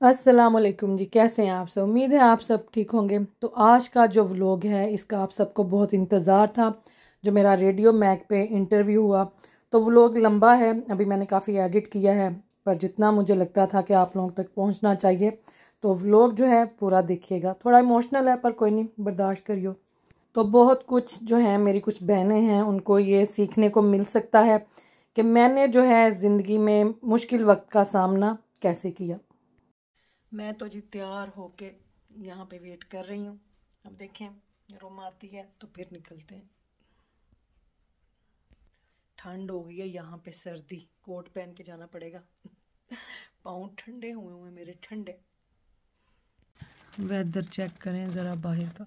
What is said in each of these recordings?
अस्सलाम वालेकुम जी। कैसे हैं आप सब? उम्मीद है आप सब ठीक होंगे। तो आज का जो व्लॉग है इसका आप सबको बहुत इंतज़ार था, जो मेरा रेडियो मैक पे इंटरव्यू हुआ। तो व्लॉग लंबा है, अभी मैंने काफ़ी एडिट किया है, पर जितना मुझे लगता था कि आप लोगों तक पहुंचना चाहिए, तो व्लॉग जो है पूरा देखिएगा। थोड़ा इमोशनल है पर कोई नहीं, बर्दाश्त करियो। तो बहुत कुछ जो है, मेरी कुछ बहनें हैं उनको ये सीखने को मिल सकता है कि मैंने जो है ज़िंदगी में मुश्किल वक्त का सामना कैसे किया। मैं तो जी तैयार होके यहाँ पे वेट कर रही हूँ। अब देखें रोमा आती है तो फिर निकलते हैं। ठंड हो गई है यहाँ पे, सर्दी, कोट पहन के जाना पड़ेगा। पाँव ठंडे हुए हुए मेरे, ठंडे। वेदर चेक करें ज़रा बाहर का,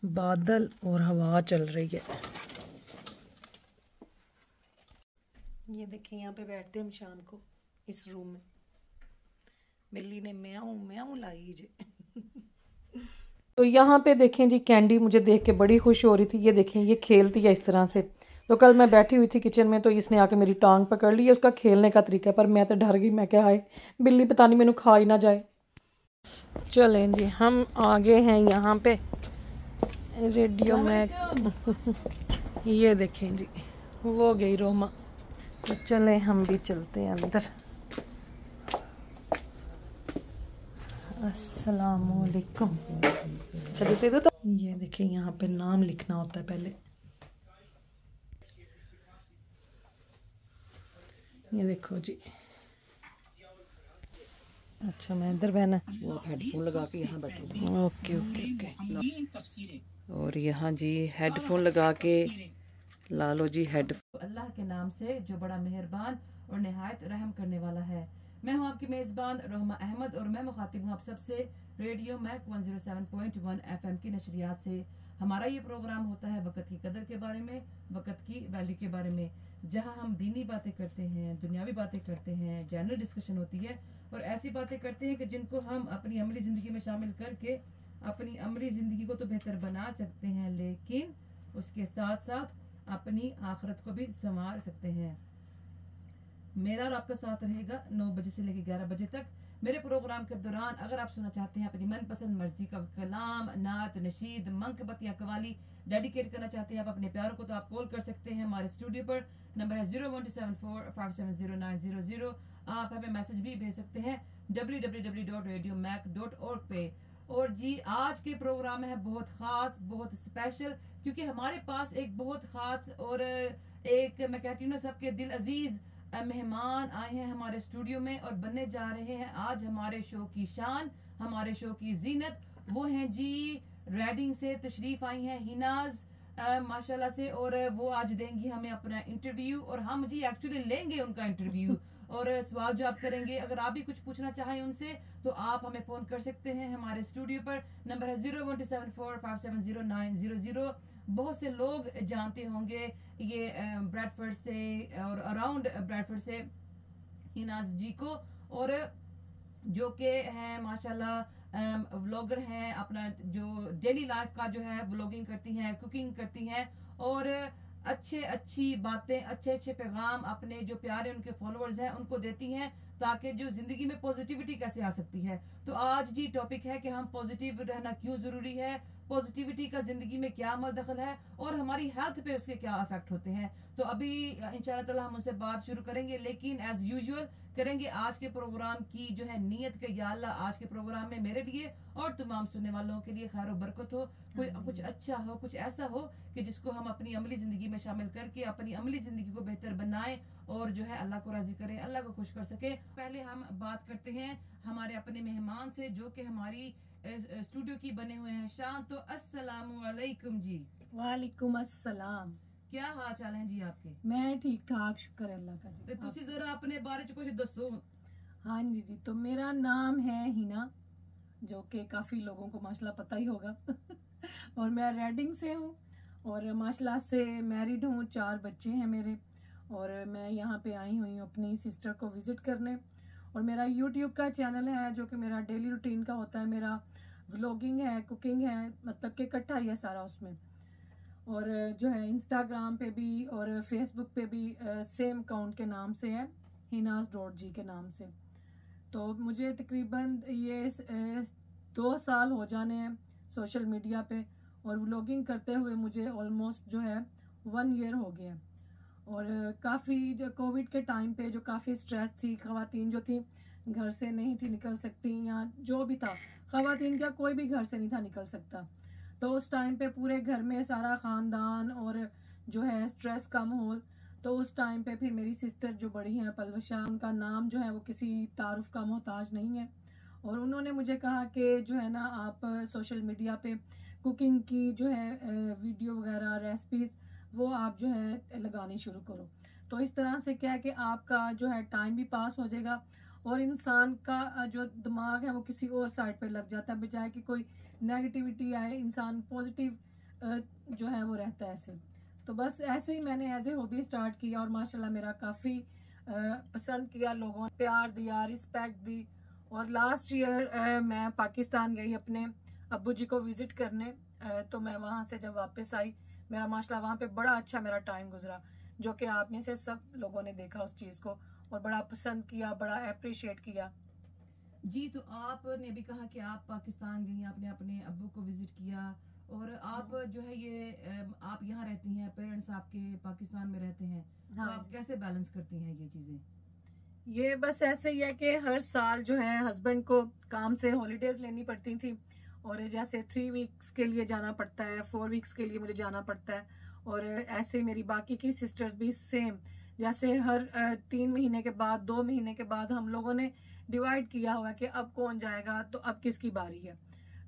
बादल और हवा चल रही है। ये देखें यहाँ पे बैठते हैं हम शाम को इस रूम में। मिल्ली ने म्याऊं म्याऊं लाई जे। तो यहाँ पे देखें जी, कैंडी मुझे देख के बड़ी खुश हो रही थी। ये देखें ये खेलती है इस तरह से। तो कल मैं बैठी हुई थी किचन में, तो इसने आके मेरी टांग पकड़ ली है। उसका खेलने का तरीका है, पर मैं तो डर गई। मैं क्या, हाय बिल्ली पता नहीं मैनू खा ही ना जाए। चलें जी, हम आगे हैं यहाँ पे रेडियो मैक। ये देखें जी, वो गई रोमा। तो चलें हम भी चलते हैं अंदर। अस्सलामुअलैकुम। चलते तो ये देखिए यहाँ पे नाम लिखना होता है पहले। ये देखो जी। अच्छा मैं इधर बहना, वो हेडफोन लगा के यहाँ बैठो। Okay okay okay. और यहाँ जी हेडफोन लगा के ला लो जी हेडफोन। अल्लाह के नाम से जो बड़ा मेहरबान और नहायत रहम करने वाला है। मैं हूँ आपकी मेज़बान रोमा अहमद और मैं मुखातिब हूँ आप सबसे रेडियो मैक 107.1 FM की नशरियात से। हमारा ये प्रोग्राम होता है वक़्त की कदर के बारे में, वक़्त की वैल्यू के बारे में, जहाँ हम दीनी बातें करते हैं, दुनियावी बातें करते हैं, जनरल डिस्कशन होती है और ऐसी बातें करते हैं कि जिनको हम अपनी अमली ज़िंदगी में शामिल करके अपनी अमली ज़िंदगी को तो बेहतर बना सकते हैं, लेकिन उसके साथ साथ अपनी आखिरत को भी संवार सकते हैं। मेरा और आपका साथ रहेगा 9 बजे से लेकर 11 बजे तक। मेरे प्रोग्राम के दौरान अगर आप सुनना चाहते हैं अपनी मनपसंद मर्जी का कलाम, नात, नशीद, मंकबत या कवाली डेडिकेट करना चाहते हैं आप अपने प्यारों को, तो आप कॉल कर सकते हैं हमारे स्टूडियो पर। नंबर है 01274570900। आप हमें मैसेज भी भेज सकते हैं www.radiomac.org पे। और जी आज के प्रोग्राम में है बहुत ख़ास, बहुत स्पेशल, क्योंकि हमारे पास एक बहुत ख़ास और एक मैं कहती हूँ ना सबके दिल अजीज मेहमान आए हैं हमारे स्टूडियो में और बनने जा रहे हैं आज हमारे शो की शान, हमारे शो की जीनत। वो हैं जी रेडिंग से तशरीफ आई हैं हिनाज माशाल्लाह से, और वो आज देंगी हमें अपना इंटरव्यू और हम जी एक्चुअली लेंगे उनका इंटरव्यू और सवाल जवाब करेंगे। अगर आप भी कुछ पूछना चाहें उनसे तो आप हमें फ़ोन कर सकते हैं हमारे स्टूडियो पर। नंबर है 01274570900। बहुत से लोग जानते होंगे ये ब्रैडफोर्ड से और अराउंड ब्रैडफोर्ड से हिनाज जी को, और जो कि हैं माशाल्लाह व्लॉगर हैं, अपना जो डेली लाइफ का जो है व्लॉगिंग करती हैं, कुकिंग करती हैं और अच्छी बातें, अच्छे पैगाम अपने जो प्यारे उनके फॉलोअर्स हैं उनको देती हैं, ताकि जो जिंदगी में पॉजिटिविटी कैसे आ सकती है। तो आज जी टॉपिक है कि हम पॉजिटिव रहना क्यों जरूरी है, पॉजिटिविटी का जिंदगी में क्या अमल दखल है और हमारी हेल्थ पे उसके क्या इफेक्ट होते हैं। तो अभी इंशाल्लाह ताला हम उनसे बात शुरू करेंगे, लेकिन एज यूजुअल करेंगे आज के प्रोग्राम की जो है नीयत के या अल्लाह आज के प्रोग्राम में मेरे लिए और तमाम सुनने वालों के लिए खैर बरकत हो, कोई कुछ अच्छा हो, कुछ ऐसा हो कि जिसको हम अपनी अमली जिंदगी में शामिल करके अपनी अमली जिंदगी को बेहतर बनाएं और जो है अल्लाह को राजी करें, अल्लाह को खुश कर सके। पहले हम बात करते हैं हमारे अपने मेहमान से जो कि हमारी स्टूडियो की बने हुए हैं शान। तो अस्सलामु अलैकुम जी। वालेकुम अस्सलाम। क्या हाल चाल है जी आपके? मैं ठीक ठाक, शुक्र अल्लाह का जी। तो तुसी जरा अपने बारे च कुछ दसो। हाँ जी, तो मेरा नाम है हिना, जो कि काफ़ी लोगों को माशाल्लाह पता ही होगा। और मैं रेडिंग से हूँ और माशाल्लाह से मैरिड हूँ, 4 बच्चे हैं मेरे। और मैं यहाँ पे आई हुई हूँ अपनी सिस्टर को विज़िट करने। और मेरा यूट्यूब का चैनल है जो कि मेरा डेली रूटीन का होता है, मेरा व्लॉगिंग है, कुकिंग है, मतलब कि इकट्ठा ही है सारा उसमें। और जो है इंस्टाग्राम पे भी और फेसबुक पे भी सेम अकाउंट के नाम से है, हिनाज.जी के नाम से। तो मुझे तकरीबन ये 2 साल हो जाने हैं सोशल मीडिया पे, और व्लॉगिंग करते हुए मुझे ऑलमोस्ट जो है 1 ईयर हो गया। और काफ़ी जो कोविड के टाइम पे जो काफ़ी स्ट्रेस थी, ख़वातीन जो थी घर से नहीं थी निकल सकती, या जो भी था ख़वातीन का कोई भी घर से नहीं था निकल सकता। तो उस टाइम पे पूरे घर में सारा ख़ानदान और जो है स्ट्रेस का माहौल। तो उस टाइम पे फिर मेरी सिस्टर जो बड़ी हैं पलवशा, उनका नाम जो है वो किसी तारुफ का मोहताज नहीं है, और उन्होंने मुझे कहा कि जो है ना आप सोशल मीडिया पे कुकिंग की जो है वीडियो वगैरह रेसिपीज़ वो आप जो है लगानी शुरू करो। तो इस तरह से क्या है कि आपका जो है टाइम भी पास हो जाएगा, और इंसान का जो दिमाग है वो किसी और साइड पर लग जाता है, बजाय कि कोई नेगेटिविटी आए इंसान पॉजिटिव जो है वो रहता है ऐसे। तो बस ऐसे ही मैंने एज ए हॉबी स्टार्ट किया, और माशाल्लाह मेरा काफ़ी पसंद किया, लोगों ने प्यार दिया, रिस्पेक्ट दी। और लास्ट ईयर मैं पाकिस्तान गई अपने अब्बू जी को विज़िट करने, तो मैं वहाँ से जब वापस आई, मेरा माशाल्लाह वहाँ पे बड़ा अच्छा मेरा टाइम गुजरा, जो कि आप में से सब लोगों ने देखा उस चीज़ को और बड़ा पसंद किया, बड़ा अप्रिशिएट किया। जी, तो आपने भी कहा कि आप पाकिस्तान गई, आपने अपने अब्बू को विजिट किया, और आप जो है ये आप यहाँ रहती हैं, पेरेंट्स आपके पाकिस्तान में रहते हैं, तो आप कैसे बैलेंस करती हैं ये चीजें? ये बस ऐसे ही है कि हर साल जो है हस्बैंड को काम से हॉलीडेज लेनी पड़ती थी, और जैसे 3 वीक्स के लिए जाना पड़ता है, 4 वीक्स के लिए मुझे जाना पड़ता है। और ऐसे मेरी बाकी की सिस्टर्स भी सेम, जैसे हर 3 महीने के बाद 2 महीने के बाद हम लोगों ने डिवाइड किया हुआ है कि अब कौन जाएगा, तो अब किसकी बारी है।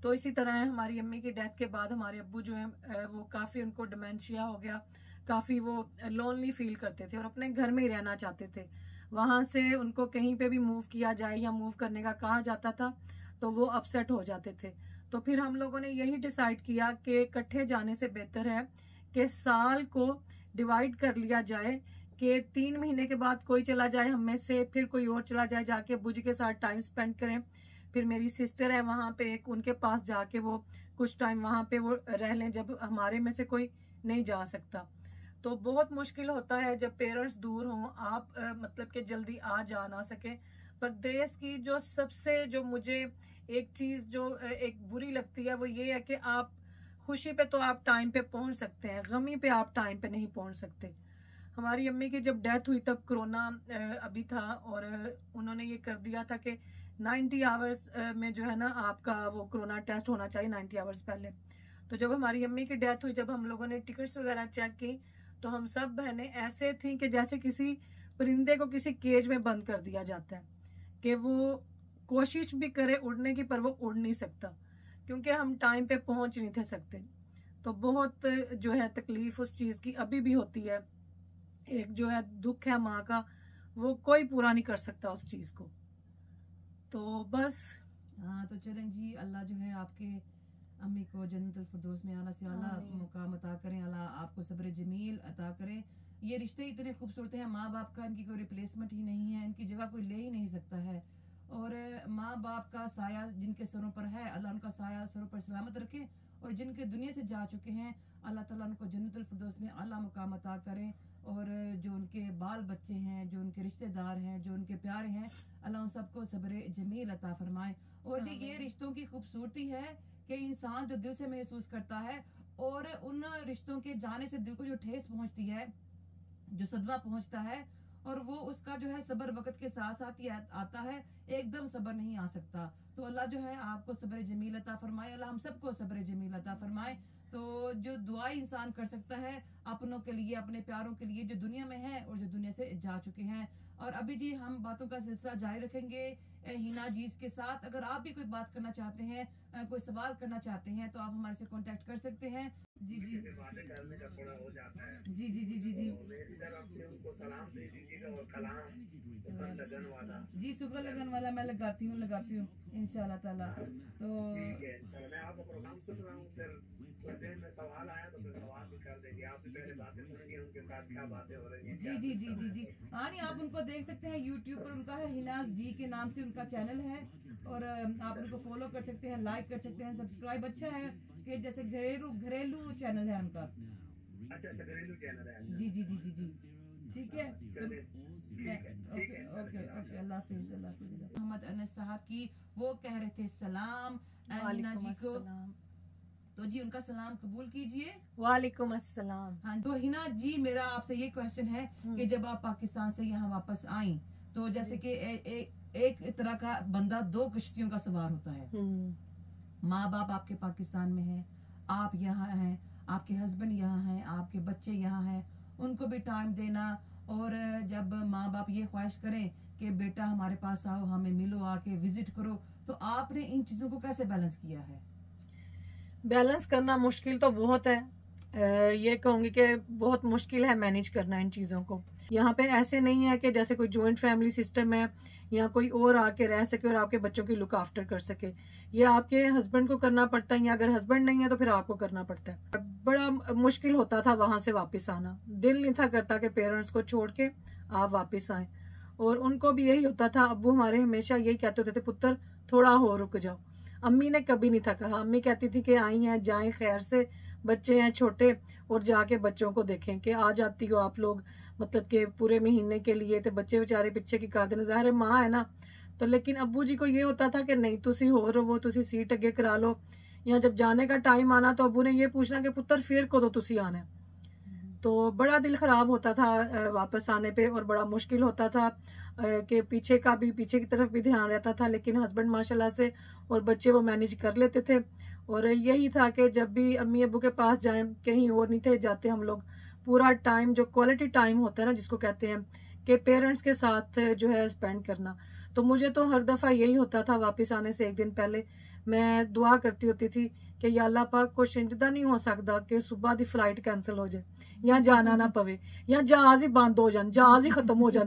तो इसी तरह हमारी अम्मी की डेथ के बाद हमारे अब्बू जो है वो काफ़ी उनको डिमेंशिया हो गया, काफ़ी वो लोनली फील करते थे और अपने घर में ही रहना चाहते थे। वहाँ से उनको कहीं पे भी मूव किया जाए या मूव करने का कहा जाता था तो वो अपसेट हो जाते थे। तो फिर हम लोगों ने यही डिसाइड किया कि इकट्ठे जाने से बेहतर है कि साल को डिवाइड कर लिया जाए, कि 3 महीने के बाद कोई चला जाए हम में से, फिर कोई और चला जाए, जाके अब्बू जी के साथ टाइम स्पेंड करें। फिर मेरी सिस्टर है वहाँ पे एक, उनके पास जाके वो कुछ टाइम वहाँ पे वो रह लें जब हमारे में से कोई नहीं जा सकता। तो बहुत मुश्किल होता है जब पेरेंट्स दूर हों, आप मतलब कि जल्दी आ जा ना सके। पर देश की जो सबसे जो मुझे एक चीज़ जो एक बुरी लगती है वो ये है कि आप खुशी पे तो आप टाइम पे पहुंच सकते हैं, गमी पे आप टाइम पे नहीं पहुंच सकते। हमारी अम्मी की जब डेथ हुई तब कोरोना अभी था, और उन्होंने ये कर दिया था कि 90 आवर्स में जो है ना आपका वो कोरोना टेस्ट होना चाहिए 90 आवर्स पहले। तो जब हमारी अम्मी की डेथ हुई, जब हम लोगों ने टिकट्स वगैरह चेक की, तो हम सब बहनें ऐसे थी कि जैसे किसी परिंदे को किसी केज में बंद कर दिया जाता है, कि वो कोशिश भी करे उड़ने की पर वो उड़ नहीं सकता, क्योंकि हम टाइम पे पहुंच नहीं थे सकते। तो बहुत जो है तकलीफ उस चीज़ की अभी भी होती है। एक जो है दुख है माँ का, वो कोई पूरा नहीं कर सकता उस चीज़ को। तो बस हाँ, तो चलें जी, अल्लाह जो है आपके अम्मी को जन्नतुल फिरदौस में आला से आला मुकाम अता करें, अल्लाह आपको सब्र जमील अता करें। ये रिश्ते इतने खूबसूरत हैं, माँ बाप का इनकी कोई रिप्लेसमेंट ही नहीं है, इनकी जगह कोई ले ही नहीं सकता है। और माँ बाप का साया जिनके सरों पर है, अल्लाह उनका साया सरों पर सलामत रखे, और जिनके दुनिया से जा चुके हैं अल्लाह ताला उनको जन्नतुल फिरदौस में आला मुकाम अता करें। और जो उनके बाल बच्चे हैं, जो उनके रिश्तेदार हैं, जो उनके प्यारे हैं, अल्लाह उन सबको सब्र जमील अता फरमाए। और जी ये रिश्तों की खूबसूरती है कि इंसान जो दिल से महसूस करता है, और उन रिश्तों के जाने से दिल को जो ठेस पहुंचती है, जो सदमा पहुंचता है, और वो उसका जो है सब्र वक्त के साथ साथ ही आता है, एकदम सब्र नहीं आ सकता। तो अल्लाह जो है आपको सब्र जमील अता फरमाए, अल्लाह हम सबको सब्र जमील अता फरमाए। तो जो दुआ इंसान कर सकता है अपनों के लिए, अपने प्यारों के लिए जो दुनिया में है और जो दुनिया से जा चुके हैं। और अभी जी हम बातों का सिलसिला जारी रखेंगे हिना जीज के साथ। अगर आप भी कोई बात करना चाहते हैं, कोई सवाल करना चाहते हैं, तो आप हमारे से कांटेक्ट कर सकते हैं। जी जी बातें करने का थोड़ा हो जाता है। जी जी जी जी जी तो मेरी तरफ से उनको सलाम दे दीजिएगा, और कलाम सुपर लगन वाला। जी शुक्र लगन वाला मैं लगाती हूँ इंशाल्लाह ताला। तो ठीक है, तो मैं आपका प्रोग्राम सुन रहा हूँ, फिर दिल में सवाल आया तो फिर सवाल भी कर देंगे। आपसे पहले बातें सुनेंगे, उनके साथ क्या बातें हो रही है। जी जी जी जी जी हाँ, नहीं आप उनको देख सकते हैं यूट्यूब पर, उनका है हिनाज जी के नाम से उनका चैनल है, और आप उनको फॉलो कर सकते हैं, लाइक कर सकते हैं, सब्सक्राइब। अच्छा है कि जैसे घरेलू चैनल है उनका। अच्छा, घरेलू चैनल है। जी जी जी जी जी ठीक है। ओके ओके ओके, अल्लाह हाफिज, अल्लाह हाफिज। मोहम्मद अनस साहब की वो कह रहे थे सलाम हिना जी को, तो जी उनका सलाम कबूल कीजिए। वालेकुम अस्सलाम। हाँ, तो हिना जी मेरा आपसे ये क्वेश्चन है कि जब आप पाकिस्तान से यहाँ वापस आई, तो जैसे कि एक तरह का बंदा दो कश्तियों का सवार होता है। माँ बाप आपके पाकिस्तान में हैं, आप यहाँ हैं, आपके हस्बैंड यहाँ हैं, आपके बच्चे यहाँ हैं, उनको भी टाइम देना, और जब माँ बाप ये ख्वाहिश करें कि बेटा हमारे पास आओ, हमें मिलो, आके विजिट करो, तो आपने इन चीज़ों को कैसे बैलेंस किया है? बैलेंस करना मुश्किल तो बहुत है, ये कहूँगी कि बहुत मुश्किल है मैनेज करना इन चीज़ों को। यहाँ पे ऐसे नहीं है कि जैसे कोई जॉइंट फैमिली सिस्टम है या कोई और आके रह सके और आपके बच्चों की लुक आफ्टर कर सके। ये आपके हस्बैंड को करना पड़ता है, या अगर हस्बैंड नहीं है तो फिर आपको करना पड़ता है। बड़ा मुश्किल होता था वहाँ से वापस आना, दिल नहीं था करता कि पेरेंट्स को छोड़ के आप वापस आए। और उनको भी यही होता था, अब्बू हमारे हमेशा यही कहते होते थे, पुत्र थोड़ा हो रुक जाओ। अम्मी ने कभी नहीं था कहा, अम्मी कहती थी कि आई हैं जाएं खैर से, बच्चे हैं छोटे, और जाके बच्चों को देखें कि आ जाती हो आप लोग, मतलब कि पूरे महीने के लिए, तो बच्चे बेचारे पीछे की कर देने, ज़ाहिर है माँ है ना। तो लेकिन अब्बू जी को ये होता था कि नहीं तुसी हो रहो, तुसी सीट अगे करा लो, या जब जाने का टाइम आना तो अब्बू ने ये पूछना कि पुत्र फिर को तुसी आना है। तो बड़ा दिल ख़राब होता था वापस आने पे, और बड़ा मुश्किल होता था कि पीछे की तरफ भी ध्यान रहता था, लेकिन हस्बैंड माशाल्लाह से और बच्चे वो मैनेज कर लेते थे। और यही था कि जब भी अम्मी अब्बू के पास जाएं, कहीं और नहीं थे जाते हम लोग, पूरा टाइम जो क्वालिटी टाइम होता है ना जिसको कहते हैं कि पेरेंट्स के साथ जो है स्पेंड करना। तो मुझे तो हर दफ़ा यही होता था, वापस आने से एक दिन पहले मैं दुआ करती होती थी कि या अल्लाह पाक को शिंजदा नहीं हो सकता कि सुबह की फ्लाइट कैंसिल हो जाए, या जाना ना पवे, या जहाज ही बंद हो जाए, जहाज ही खत्म हो जाए।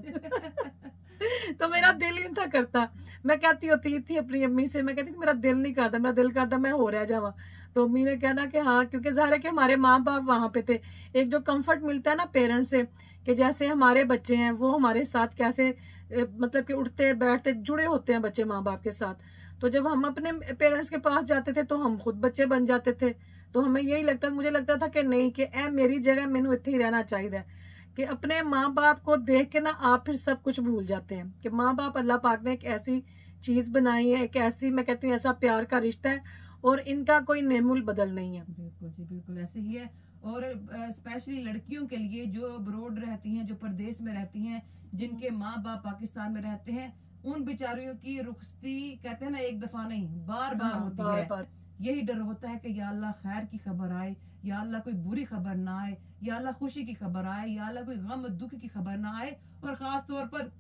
तो मेरा दिल ही नहीं था करता। मैं कहती होती थी अपनी अम्मी से, मैं कहती थी मेरा दिल नहीं करता, मेरा दिल करता मैं हो रह जावा। तो अम्मी ने कहना कि हाँ, क्योंकि ज़ाहिर है कि हमारे माँ बाप वहाँ पे थे, एक जो कंफर्ट मिलता है ना पेरेंट्स से, कि जैसे हमारे बच्चे हैं वो हमारे साथ कैसे मतलब कि उठते बैठते जुड़े होते हैं बच्चे माँ बाप के साथ। तो जब हम अपने पेरेंट्स के पास जाते थे तो हम खुद बच्चे बन जाते थे। तो हमें यही लगता, मुझे लगता था कि नहीं, कि मेरी जगह मैनू इत्थे ही रहना चाहिए, कि अपने माँ बाप को देख के ना आप फिर सब कुछ भूल जाते हैं, कि माँ बाप अल्लाह पाक ने एक ऐसी चीज़ बनाई है, एक ऐसी, मैं कहती हूँ ऐसा प्यार का रिश्ता है, और इनका कोई नेमुल बदल नहीं है। बिल्कुल जी, बिल्कुल ऐसे ही है। और स्पेशली लड़कियों के लिए जो अब्रॉड रहती हैं, जो परदेश में रहती हैं, जिनके माँ बाप पाकिस्तान में रहते हैं, उन बेचारियों की रुखसती कहते हैं ना एक दफा नहीं बार बार होती है। यही डर होता है कि या अल्लाह खैर की खबर आए, या अल्लाह कोई बुरी खबर ना आए, या अल्लाह खुशी की खबर आए, या अल्लाह कोई गम दुख की खबर ना आए। और खास तौर पर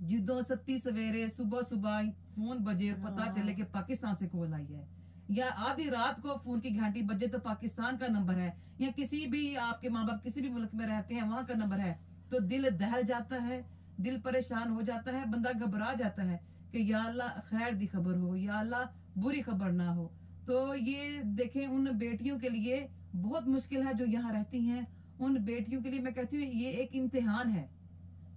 जिदों सत्ती सवेरे सुबह सुबह फोन बजे और पता चले कि पाकिस्तान से कॉल आई है, या आधी रात को फोन की घंटी बजे तो पाकिस्तान का नंबर है, या किसी भी आपके माँ बाप किसी भी मुल्क में रहते हैं वहां का नंबर है, तो दिल दहल जाता है, दिल परेशान हो जाता है, बंदा घबरा जाता है कि या अल्लाह खैर दी खबर हो, या अल्लाह बुरी खबर ना हो। तो ये देखें उन बेटियों के लिए बहुत मुश्किल है जो यहाँ रहती हैं। उन बेटियों के लिए मैं कहती हूँ ये एक इम्तिहान है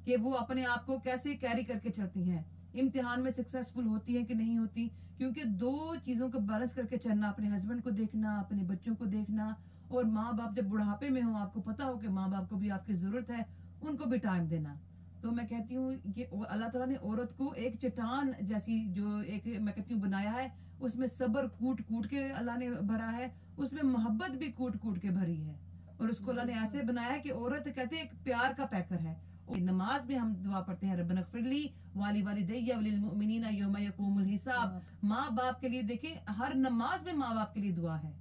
कि वो अपने आप को कैसे कैरी करके चलती हैं, इम्तिहान में सक्सेसफुल होती है कि नहीं होती। क्योंकि दो चीजों को बैलेंस करके चलना, अपने हस्बैंड को देखना, अपने बच्चों को देखना, और माँ बाप जब बुढ़ापे में हो, आपको पता हो कि माँ बाप को भी आपकी जरूरत है, उनको भी टाइम देना। तो मैं कहती हूँ कि अल्लाह ताला ने औरत को एक चट्टान जैसी जो एक मैं कहती हूँ बनाया है, उसमें सब्र कूट कूट के अल्लाह ने भरा है, उसमें मोहब्बत भी कूट कूट के भरी है, और उसको अल्लाह ने ऐसे बनाया है कि औरत कहते हैं एक प्यार का पैकर है। नमाज में हम दुआ पढ़ते हैं रब्बना ग़फ़िरली वाली वालिदैया वलिल मुमिनीना यौमा यक़ूमुल हिसाब। माँ बाप के लिए देखें हर नमाज में माँ बाप के लिए दुआ है,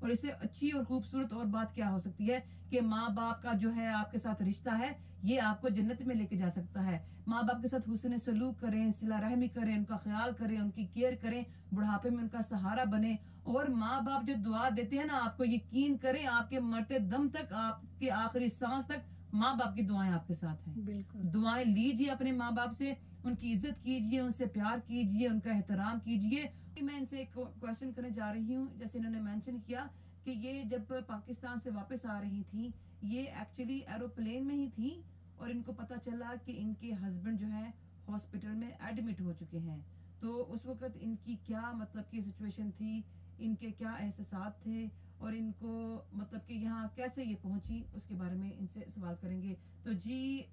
और इससे अच्छी और खूबसूरत और बात क्या हो सकती है कि माँ बाप का जो है आपके साथ रिश्ता है, ये आपको जन्नत में लेके जा सकता है। माँ बाप के साथ हुस्न सलूक करें, सिला रहमी करें, उनका ख्याल करें, उनकी केयर करें, बुढ़ापे में उनका सहारा बने। और माँ बाप जो दुआ देते हैं ना, आपको यकीन करें आपके मरते दम तक, आपके आखिरी सांस तक माँ बाप की दुआएं आपके साथ हैं। बिल्कुल दुआएं लीजिए अपने माँ बाप से, उनकी इज्जत कीजिए, उनसे प्यार कीजिए, उनका एहतराम कीजिए। मैं इनसे एक क्वेश्चन करने जा रही हूँ, जैसे इन्होंने मेंशन किया कि ये जब पाकिस्तान से वापस आ रही थी, ये एक्चुअली एरोप्लेन में ही थी, और इनको पता चला कि इनके हस्बैंड जो है हॉस्पिटल में एडमिट हो चुके हैं। तो उस वक्त इनकी क्या मतलब की सिचुएशन थी, इनके क्या एहसास थे, और इनको मतलब कि यहाँ कैसे ये पहुंची, उसके बारे में इनसे सवाल करेंगे। तो जी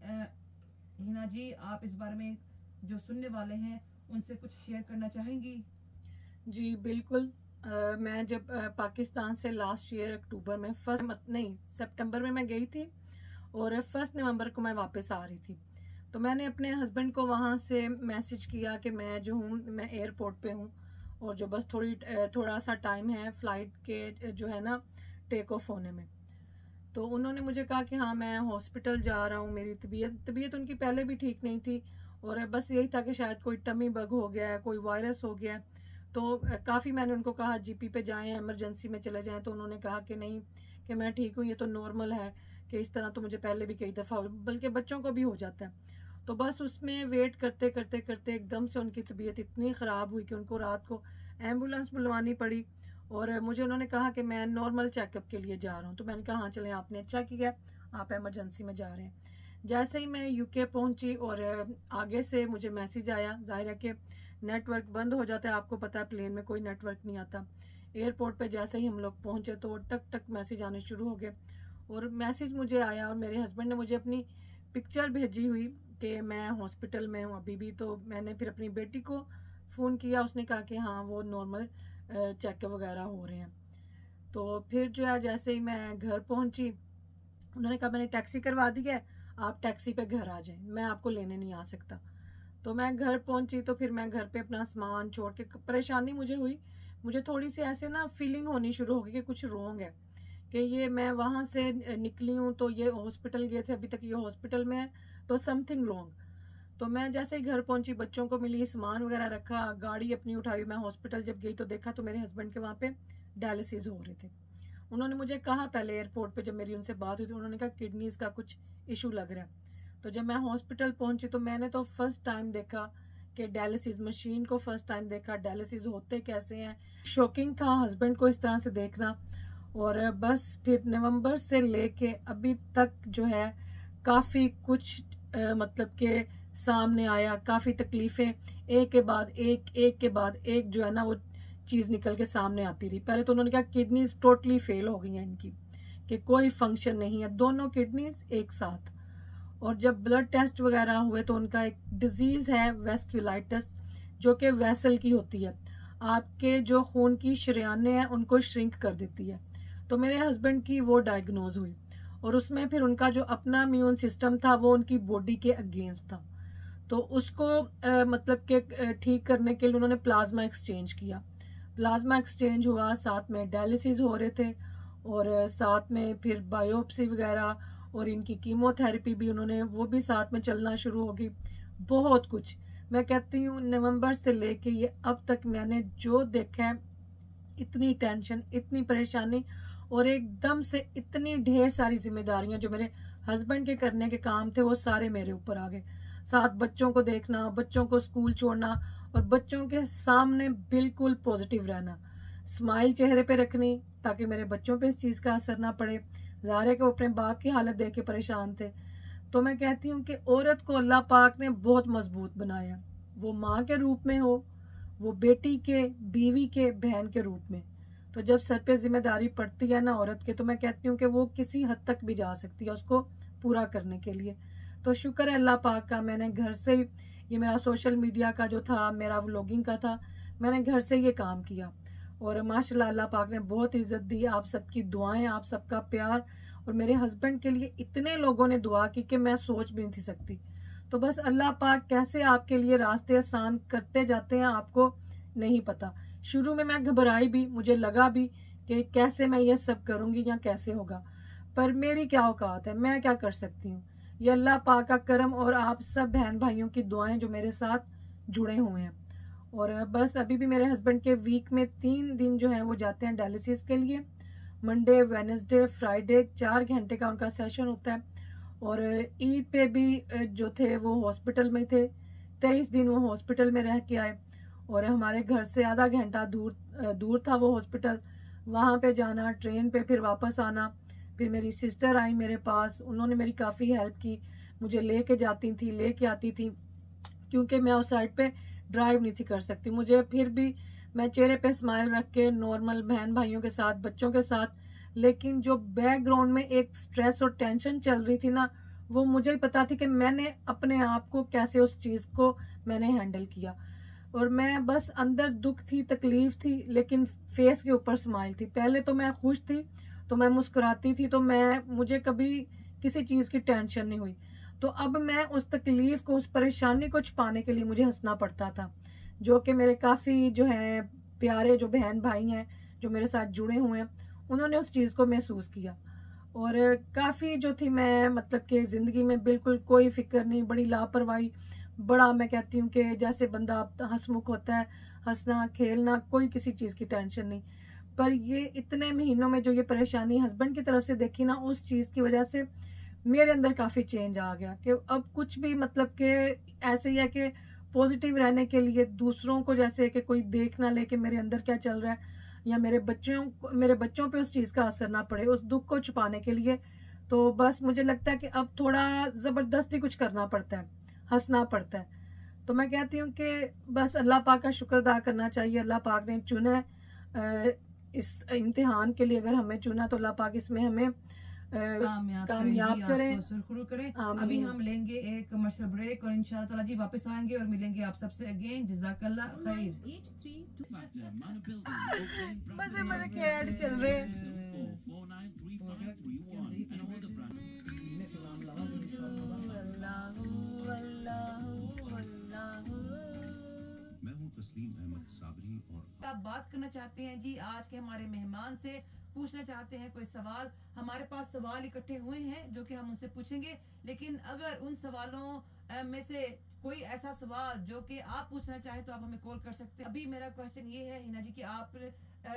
हिना जी, आप इस बारे में जो सुनने वाले हैं उनसे कुछ शेयर करना चाहेंगी? जी बिल्कुल। मैं जब पाकिस्तान से लास्ट ईयर अक्टूबर में सितंबर में मैं गई थी और 1 नवंबर को मैं वापस आ रही थी। तो मैंने अपने हस्बैंड को वहाँ से मैसेज किया कि मैं जो हूँ मैं एयरपोर्ट पे हूँ और जो बस थोड़ा सा टाइम है फ़्लाइट के जो है ना टेक ऑफ होने में। तो उन्होंने मुझे कहा कि हाँ मैं हॉस्पिटल जा रहा हूँ, मेरी तबीयत उनकी पहले भी ठीक नहीं थी और बस यही था कि शायद कोई टमी बग हो गया है, कोई वायरस हो गया है। तो काफ़ी मैंने उनको कहा जीपी पे जाएं, इमरजेंसी में चले जाएं, तो उन्होंने कहा कि नहीं कि मैं ठीक हूँ, ये तो नॉर्मल है, कि इस तरह तो मुझे पहले भी कई दफ़ा बल्कि बच्चों को भी हो जाता है। तो बस उसमें वेट करते करते करते एकदम से उनकी तबीयत इतनी ख़राब हुई कि उनको रात को एम्बुलेंस बुलवानी पड़ी और मुझे उन्होंने कहा कि मैं नॉर्मल चेकअप के लिए जा रहा हूँ। तो मैंने कहा हाँ चलें, आपने अच्छा किया, आप एमरजेंसी में जा रहे हैं। जैसे ही मैं यूके पहुँची और आगे से मुझे मैसेज आया, ज़ाहिर है कि नेटवर्क बंद हो जाता है, आपको पता है प्लेन में कोई नेटवर्क नहीं आता। एयरपोर्ट पे जैसे ही हम लोग पहुँचे तो टक टक मैसेज आने शुरू हो गए और मैसेज मुझे आया और मेरे हस्बैंड ने मुझे अपनी पिक्चर भेजी हुई कि मैं हॉस्पिटल में हूँ अभी भी। तो मैंने फिर अपनी बेटी को फ़ोन किया, उसने कहा कि हाँ वो नॉर्मल चेकअप वगैरह हो रहे हैं। तो फिर जो है जैसे ही मैं घर पहुँची, उन्होंने कहा मैंने टैक्सी करवा दी है, आप टैक्सी पे घर आ जाएं, मैं आपको लेने नहीं आ सकता। तो मैं घर पहुंची तो फिर मैं घर पे अपना सामान छोड़ के, परेशानी मुझे हुई, मुझे थोड़ी सी ऐसे ना फीलिंग होनी शुरू हो गई कि कुछ रॉन्ग है, कि ये मैं वहाँ से निकली हूँ तो ये हॉस्पिटल गए थे, अभी तक ये हॉस्पिटल में है, तो समथिंग रॉन्ग। तो मैं जैसे ही घर पहुंची, बच्चों को मिली, सामान वगैरह रखा, गाड़ी अपनी उठाई, मैं हॉस्पिटल जब गई तो देखा तो मेरे हस्बैंड के वहाँ पे डायलिसिस हो रहे थे। उन्होंने मुझे कहा पहले एयरपोर्ट पे जब मेरी उनसे बात हुई तो उन्होंने कहा किडनीज का कुछ इशू लग रहा है। तो जब मैं हॉस्पिटल पहुंची तो मैंने तो फर्स्ट टाइम देखा कि डायलिसिस मशीन को फर्स्ट टाइम देखा, डायलिसिस होते कैसे हैं। शॉकिंग था हस्बैंड को इस तरह से देखना। और बस फिर नवंबर से लेके अभी तक जो है काफ़ी कुछ मतलब के सामने आया, काफ़ी तकलीफ़ें एक के बाद एक जो है ना वो चीज़ निकल के सामने आती रही। पहले तो उन्होंने कहा किडनीज टोटली फेल हो गई हैं इनकी, कि कोई फंक्शन नहीं है, दोनों किडनीज एक साथ। और जब ब्लड टेस्ट वगैरह हुए तो उनका एक डिजीज़ है वेस्कुलाइटिस, जो कि वेसल की होती है, आपके जो खून की शरियानें हैं उनको श्रिंक कर देती है। तो मेरे हस्बैंड की वो डायग्नोज हुई और उसमें फिर उनका जो अपना इम्यून सिस्टम था वो उनकी बॉडी के अगेंस्ट था। तो उसको मतलब कि ठीक करने के लिए उन्होंने प्लाज्मा एक्सचेंज किया। प्लाज्मा एक्सचेंज हुआ, साथ में डायलिसिस हो रहे थे और साथ में फिर बायोप्सी वगैरह और इनकी कीमोथेरेपी भी उन्होंने वो भी साथ में चलना शुरू हो गई। बहुत कुछ, मैं कहती हूँ नवंबर से लेके ये अब तक मैंने जो देखा है, इतनी टेंशन, इतनी परेशानी और एकदम से इतनी ढेर सारी जिम्मेदारियां जो मेरे हस्बैंड के करने के काम थे वो सारे मेरे ऊपर आ गए। साथ बच्चों को देखना, बच्चों को स्कूल छोड़ना और बच्चों के सामने बिल्कुल पॉजिटिव रहना, स्माइल चेहरे पे रखनी ताकि मेरे बच्चों पे इस चीज़ का असर ना पड़े। ज़ाहिर है कि वो अपने बाप की हालत देख के परेशान थे। तो मैं कहती हूँ कि औरत को अल्लाह पाक ने बहुत मजबूत बनाया, वो माँ के रूप में हो, वो बेटी के, बीवी के, बहन के रूप में। तो जब सर पे जिम्मेदारी पड़ती है ना औरत के, तो मैं कहती हूँ कि वो किसी हद तक भी जा सकती है उसको पूरा करने के लिए। तो शुक्र है अल्लाह पाक का, मैंने घर से ही, ये मेरा सोशल मीडिया का जो था, मेरा व्लॉगिंग का था, मैंने घर से ये काम किया और माशाल्लाह अल्लाह पाक ने बहुत इज्जत दी। आप सबकी दुआएं, आप सबका प्यार और मेरे हस्बैंड के लिए इतने लोगों ने दुआ की कि मैं सोच भी नहीं थी सकती। तो बस अल्लाह पाक कैसे आपके लिए रास्ते आसान करते जाते हैं आपको नहीं पता। शुरू में मैं घबराई भी, मुझे लगा भी कि कैसे मैं ये सब करूँगी या कैसे होगा, पर मेरी क्या औकात है, मैं क्या कर सकती हूँ। ये अल्लाह पाक का करम और आप सब बहन भाइयों की दुआएं जो मेरे साथ जुड़े हुए हैं। और बस अभी भी मेरे हस्बैंड के वीक में 3 दिन जो हैं वो जाते हैं डायलिसिस के लिए। मंडे, वेडनेसडे, फ्राइडे 4 घंटे का उनका सेशन होता है। और ईद पे भी जो थे वो हॉस्पिटल में थे, 23 दिन वो हॉस्पिटल में रह के आए और हमारे घर से आधा घंटा दूर था वो हॉस्पिटल। वहाँ पे जाना, ट्रेन पे फिर वापस आना। फिर मेरी सिस्टर आई मेरे पास, उन्होंने मेरी काफ़ी हेल्प की, मुझे लेके जाती थी, लेके आती थी, क्योंकि मैं उस साइड पे ड्राइव नहीं थी कर सकती। मुझे फिर भी मैं चेहरे पे स्माइल रख के नॉर्मल बहन भाइयों के साथ, बच्चों के साथ, लेकिन जो बैकग्राउंड में एक स्ट्रेस और टेंशन चल रही थी ना, वो मुझे ही पता थी कि मैंने अपने आप को कैसे उस चीज़ को मैंने हैंडल किया। और मैं बस अंदर दुख थी, तकलीफ थी, लेकिन फेस के ऊपर स्माइल थी। पहले तो मैं खुश थी, तो मैं मुस्कुराती थी, तो मुझे कभी किसी चीज़ की टेंशन नहीं हुई। तो अब मैं उस तकलीफ को, उस परेशानी को छुपाने के लिए मुझे हंसना पड़ता था, जो कि मेरे काफ़ी जो हैं प्यारे जो बहन भाई हैं जो मेरे साथ जुड़े हुए हैं, उन्होंने उस चीज़ को महसूस किया। और काफ़ी जो थी मैं मतलब कि ज़िंदगी में बिल्कुल कोई फिक्र नहीं, बड़ी लापरवाही, बड़ा मैं कहती हूँ कि जैसे बंदा हंसमुख होता है, हंसना खेलना, कोई किसी चीज़ की टेंशन नहीं। पर ये इतने महीनों में जो ये परेशानी हस्बैंड की तरफ से देखी ना, उस चीज़ की वजह से मेरे अंदर काफ़ी चेंज आ गया कि अब कुछ भी मतलब कि ऐसे ही है कि पॉजिटिव रहने के लिए दूसरों को जैसे कि कोई देख ना ले कि मेरे अंदर क्या चल रहा है, या मेरे बच्चों पे उस चीज़ का असर ना पड़े, उस दुख को छुपाने के लिए। तो बस मुझे लगता है कि अब थोड़ा ज़बरदस्ती कुछ करना पड़ता है, हंसना पड़ता है। तो मैं कहती हूँ कि बस अल्लाह पाक का शुक्र अदा करना चाहिए। अल्लाह पाक ने चुना है इस इम्तिहान के लिए, अगर हमें चुना तो अल्लाह पाक इसमें हमें कामयाब करें, सुरखरू करें। अभी हम लेंगे एक कमर्शियल ब्रेक और इंशाल्लाह ताला जी वापस आएंगे और मिलेंगे आप सबसे अगेन। जज़ाकल्लाह खैर। मजे मजे के ऐड चल रहे हैं। मैं हूं तस्लीम अहमद साबरी और आप बात करना चाहते हैं जी आज के हमारे मेहमान से, पूछना चाहते हैं कोई सवाल। हमारे पास सवाल इकट्ठे हुए हैं जो कि हम उनसे पूछेंगे, लेकिन अगर उन सवालों में से कोई ऐसा सवाल जो कि आप पूछना चाहें तो आप हमें कॉल कर सकते हैं। अभी मेरा क्वेश्चन ये है हिना जी कि आप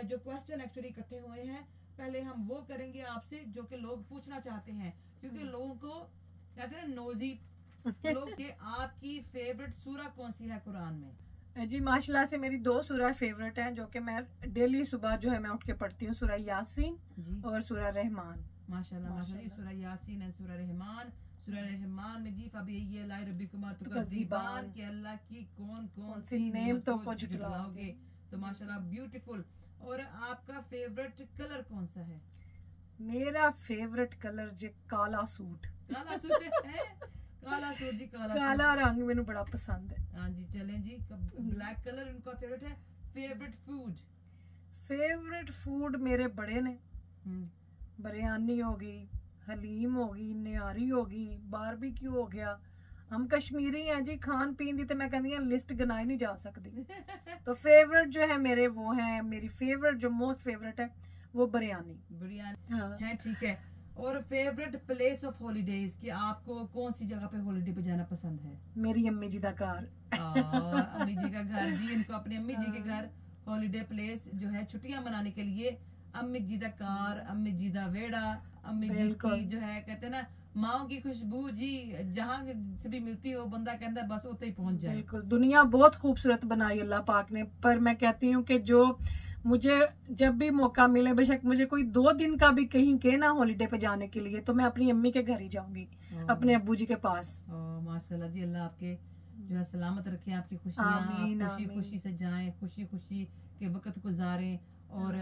जो क्वेश्चन एक्चुअली इकट्ठे हुए हैं, पहले हम वो करेंगे आपसे जो कि लोग पूछना चाहते हैं, क्योंकि लोगों को कहते हैं नोजी लोग कि आपकी फेवरेट सूरा कौन सी है कुरान में? जी माशाल्लाह से मेरी 2 सूरह फेवरेट हैं जो कि मैं डेली सुबह जो है मैं उठ के पढ़ती हूँ, सूरह यासीन और सूरह रहमान। माशाल्लाह माशाल्लाह। सूरह यासीन और सूरह रहमान। सूरह रहमान में जी फबी लाई रब्बिकुमा तुकज़्ज़िबान कि अल्लाह की कौन सी नेमतों को झुठलाओगे। तो माशाल्लाह ब्यूटीफुल। और आपका फेवरेट कलर कौन सा है? मेरा फेवरेट कलर जी काला सूट। काला सूट है? काला सूट जी, काला रंग मैंने बड़ा पसंद है। हाँ जी चलें जी। ब्लैक कलर उनका फेवरेट है। Favourite food? फेवरेट फूड मेरे बड़े ने बिरयानी होगी, हलीम होगी, निहारी होगी, बारबेक्यू हो गया। हम कश्मीरी हैं जी, खान पीन दी तो मैं कहती हूँ लिस्ट गिनाई नहीं जा सकती। तो फेवरेट जो है मेरे वो है, मेरी फेवरेट जो मोस्ट फेवरेट है वो बिरयानी हाँ। है ठीक है। और फेवरेट प्लेस ऑफ हॉलीडेज कि आपको कौन सी जगह पे हॉलीडे पे जाना पसंद है? मेरी अम्मी जी का घर। अम्मी जी का घर जी, इनको अपनी अम्मी जी के घर हॉलीडे प्लेस जो है छुट्टियां मनाने के लिए अम्मी जी का कार, अम्मी जी का वेड़ा, अम्मी जी की जो है कहते हैं ना माओ की खुशबू जी, जहाँ से भी मिलती हो बंदा कहता है बस उतने ही पहुंच जाए। बिल्कुल, दुनिया बहुत खूबसूरत बनाई अल्लाह पाक ने, पर मैं कहती हूँ कि जो मुझे जब भी मौका मिले, बेशक मुझे कोई 2 दिन का भी कहीं के ना हॉलीडे पे जाने के लिए, तो मैं अपनी अम्मी के घर ही जाऊंगी, अपने अब्बू जी के पास। माशाल्लाह जी, अल्लाह आपके जो है सलामत रखे, आपकी खुशियाँ खुशी खुशी से जाएं, खुशी खुशी के वक्त गुजारें और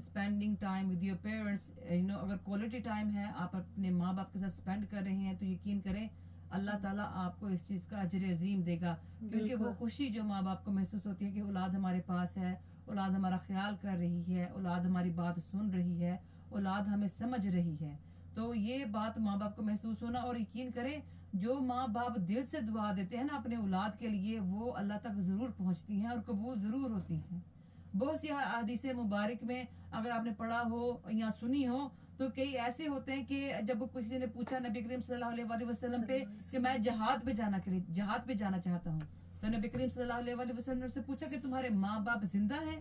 spending time with your parents. अगर क्वालिटी टाइम है आप अपने माँ बाप के साथ स्पेंड कर रहे हैं तो यकीन करें अल्लाह ताला आपको इस चीज़ का अजर अजीम देगा, क्योंकि वो खुशी जो माँ बाप को महसूस होती है कि औलाद हमारे पास है, औलाद हमारा ख्याल कर रही है, औलाद हमारी बात सुन रही है, औलाद हमें समझ रही है, तो ये बात माँ बाप को महसूस होना। और यकीन करें जो माँ बाप दिल से दुआ देते हैं ना अपने औलाद के लिए, वो अल्लाह तक ज़रूर पहुँचती हैं और कबूल ज़रूर होती हैं। बहुत सी हदीस मुबारक में अगर आपने पढ़ा हो या सुनी हो तो कई ऐसे होते हैं कि जब किसी ने पूछा नबी करीम सल्लल्लाहु अलैहि वसल्लम पे कि मैं जहाद पे जाना चाहता हूँ, तो नबी करीम सल्लल्लाहु अलैहि वसल्लम ने उससे पूछा कि तुम्हारे माँ बाप जिंदा हैं?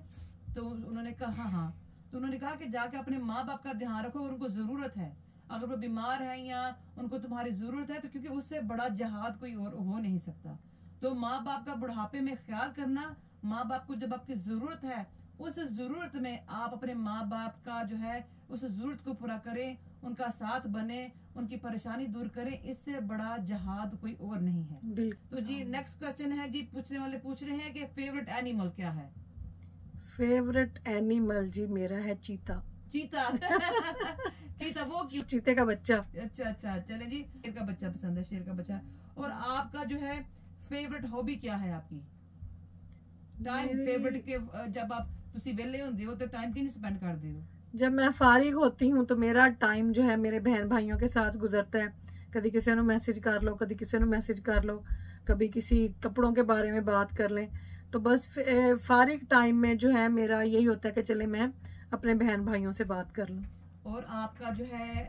तो उन्होंने कहा हाँ। तो उन्होंने कहा कि जाके अपने माँ बाप का ध्यान रखो, उनको जरूरत है, अगर वो बीमार है या उनको तुम्हारी जरूरत है तो क्योंकि उससे बड़ा जहाद कोई और हो नहीं सकता। तो माँ बाप का बुढ़ापे में ख्याल करना, माँ बाप को जब आपकी जरूरत है उस जरूरत में आप अपने माँ बाप का जो है उस जरूरत को पूरा करें, उनका साथ बने, उनकी परेशानी दूर करें, इससे बड़ा जहाद कोई और नहीं है। तो जी नेक्स्ट क्वेश्चन है जी, पूछने वाले पूछ रहे हैं कि फेवरेट एनिमल क्या है? फेवरेट एनिमल जी मेरा है चीता। चीता नहीं था वो क्यों? चीते का बच्चा। अच्छा अच्छा, चले जी, शेर का बच्चा पसंद है, शेर का बच्चा। और आपका जो है फेवरेट हॉबी क्या है आपकी? टाइम फेवरेट के जब आप तुसी वेले होंदे हो तो टाइम किन स्पेंड करदे हो? जब मैं फारिग होती हूँ तो मेरा टाइम जो है मेरे बहन भाइयों के साथ गुजरता है। कभी किसी ने मैसेज कर लो, कभी किसी ने मैसेज कर लो, कभी किसी कपड़ों के बारे में बात कर लें। तो बस फारिग टाइम में जो है मेरा यही होता है कि चले मैं अपने बहन भाइयों से बात कर लूँ। और आपका जो है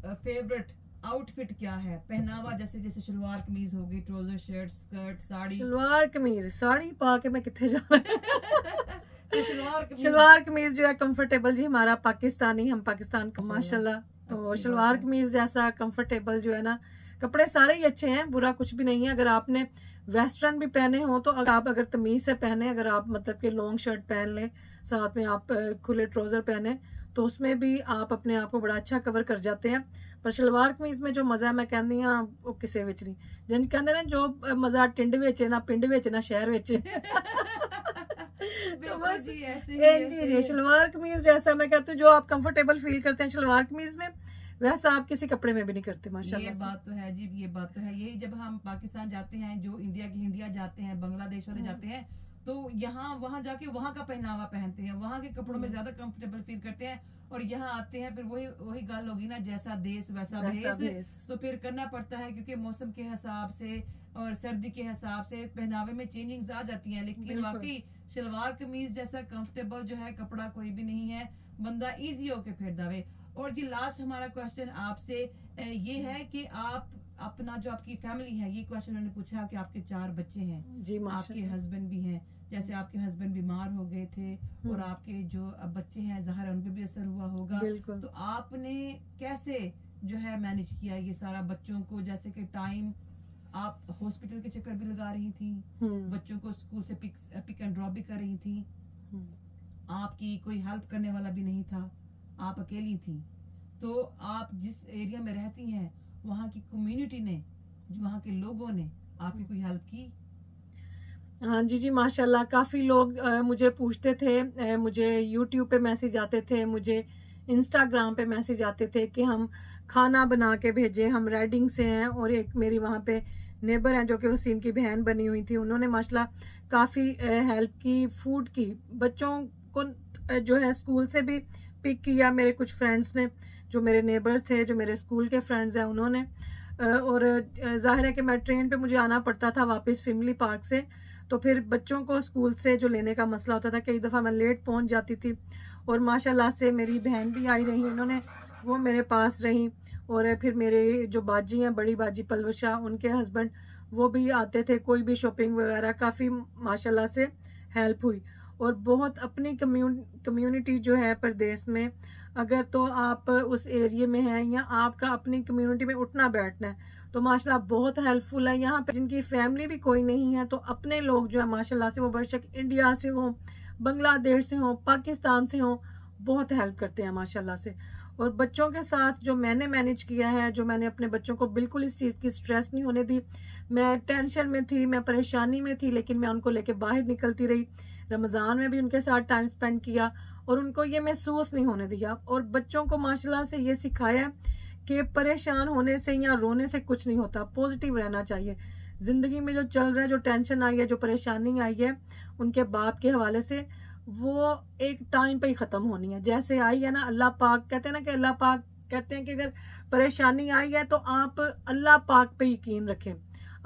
फेवरेट आउटफिट क्या है, पहनावा? जैसे जैसे शलवार कमीज होगी, trouser, shirt, skirt, sari. Salwar kameez, sari पा के मैं कितने जाना तो शलवार कमीज जो है कंफर्टेबल जी, हमारा पाकिस्तानी, हम पाकिस्तान का माशाल्लाह, तो शलवार कमीज जैसा कंफर्टेबल जो है ना, कपड़े सारे ही अच्छे हैं, बुरा कुछ भी नहीं है। अगर आपने वेस्टर्न भी पहने हो तो आप अगर तमीज से पहने, अगर आप मतलब कि लॉन्ग शर्ट पहन लें, साथ में आप खुले ट्राउजर पहने, तो उसमें भी आप अपने आप को बड़ा अच्छा कवर कर जाते हैं। पर शलवार कमीज में जो मजा मैं कहनी हाँ वो किसी विच नहीं, जिन कहते ना जो मजा टिंड विच ना पिंड विच ना शहर विच। तो बस जी शलवार कमीज जैसा मैं कहती हूँ, जो आप कंफर्टेबल फील करते हैं शलवार कमीज में, वैसा आप किसी कपड़े में भी नहीं करते माशाल्लाह। ये बात तो है जी, ये बात तो है। यही जब हम पाकिस्तान जाते हैं, जो इंडिया जाते हैं, बांग्लादेश वाले जाते हैं, तो यहाँ वहाँ जाके वहाँ का पहनावा पहनते हैं, वहाँ के कपड़ों में ज्यादा कंफर्टेबल फील करते हैं। और यहाँ आते हैं फिर वही गल होगी ना, जैसा देश वैसा भेष। तो फिर करना पड़ता है क्योंकि मौसम के हिसाब से और सर्दी के हिसाब से पहनावे में चेंजिंग्स आ जाती हैं। लेकिन वाकई शलवार कमीज जैसा कंफर्टेबल जो है कपड़ा कोई भी नहीं है, बंदा इजी होके फिर दावे। और जी लास्ट हमारा क्वेश्चन आपसे ये है कि आप अपना जो आपकी फैमिली है, ये क्वेश्चन उन्होंने पूछा कि आपके 4 बच्चे हैं जी, आपके हस्बैंड भी हैं, जैसे आपके हस्बैंड बीमार हो गए थे और आपके जो अब बच्चे हैं ज़ाहिर उन पे भी असर हुआ होगा, तो आपने कैसे जो है मैनेज किया ये सारा बच्चों को? जैसे कि टाइम आप हॉस्पिटल के चक्कर भी लगा रही थी, बच्चों को स्कूल से पिक एंड ड्रॉप भी कर रही थी, आपकी कोई हेल्प करने वाला भी नहीं था, आप अकेली थी। तो आप जिस एरिया में रहती हैं वहाँ की कम्युनिटी ने, वहाँ के लोगों ने आपकी कोई हेल्प की? हाँ जी माशाल्लाह, काफ़ी लोग मुझे पूछते थे, मुझे यूट्यूब पे मैसेज आते थे, मुझे इंस्टाग्राम पे मैसेज आते थे कि हम खाना बना के भेजें, हम राइडिंग से हैं। और एक मेरी वहाँ पे नेबर हैं जो कि वसीम की बहन बनी हुई थी, उन्होंने माशाल्लाह काफ़ी हेल्प की, फूड की, बच्चों को जो है स्कूल से भी पिक किया। मेरे कुछ फ्रेंड्स ने, जो मेरे नेबर्स थे, जो मेरे स्कूल के फ्रेंड्स हैं, उन्होंने। और जाहिर है कि मैं ट्रेन पे मुझे आना पड़ता था वापस फिमली पार्क से, तो फिर बच्चों को स्कूल से जो लेने का मसला होता था, कई दफ़ा मैं लेट पहुंच जाती थी। और माशाल्लाह से मेरी बहन भी आई रही, उन्होंने वो मेरे पास रही। और फिर मेरे जो बाजी हैं, बड़ी बाजी पलवशा, उनके हस्बैंड वो भी आते थे, कोई भी शॉपिंग वगैरह, काफ़ी माशाल्लाह से हेल्प हुई। और बहुत अपनी कम्युनिटी जो है प्रदेश में, अगर तो आप उस एरिया में हैं या आपका अपनी कम्युनिटी में उठना बैठना है, तो माशाल्लाह बहुत हेल्पफुल है। यहाँ पे जिनकी फैमिली भी कोई नहीं है, तो अपने लोग जो है माशाल्लाह से, वो बेशक इंडिया से हो, बांग्लादेश से हो, पाकिस्तान से हो, बहुत हेल्प करते हैं माशाल्लाह से। और बच्चों के साथ जो मैंने मैनेज किया है, जो मैंने अपने बच्चों को बिल्कुल इस चीज़ की स्ट्रेस नहीं होने दी। मैं टेंशन में थी, मैं परेशानी में थी, लेकिन मैं उनको लेके बाहर निकलती रही। रमज़ान में भी उनके साथ टाइम स्पेंड किया और उनको ये महसूस नहीं होने दिया। और बच्चों को माशाल्लाह से ये सिखाया कि परेशान होने से या रोने से कुछ नहीं होता, पॉजिटिव रहना चाहिए। ज़िंदगी में जो चल रहा है, जो टेंशन आई है, जो परेशानी आई है उनके बाप के हवाले से, वो एक टाइम पे ही ख़त्म होनी है। जैसे आई है ना, अल्लाह पाक कहते हैं ना कि अल्लाह पाक कहते हैं कि अगर परेशानी आई है तो आप अल्लाह पाक पे यकीन रखें,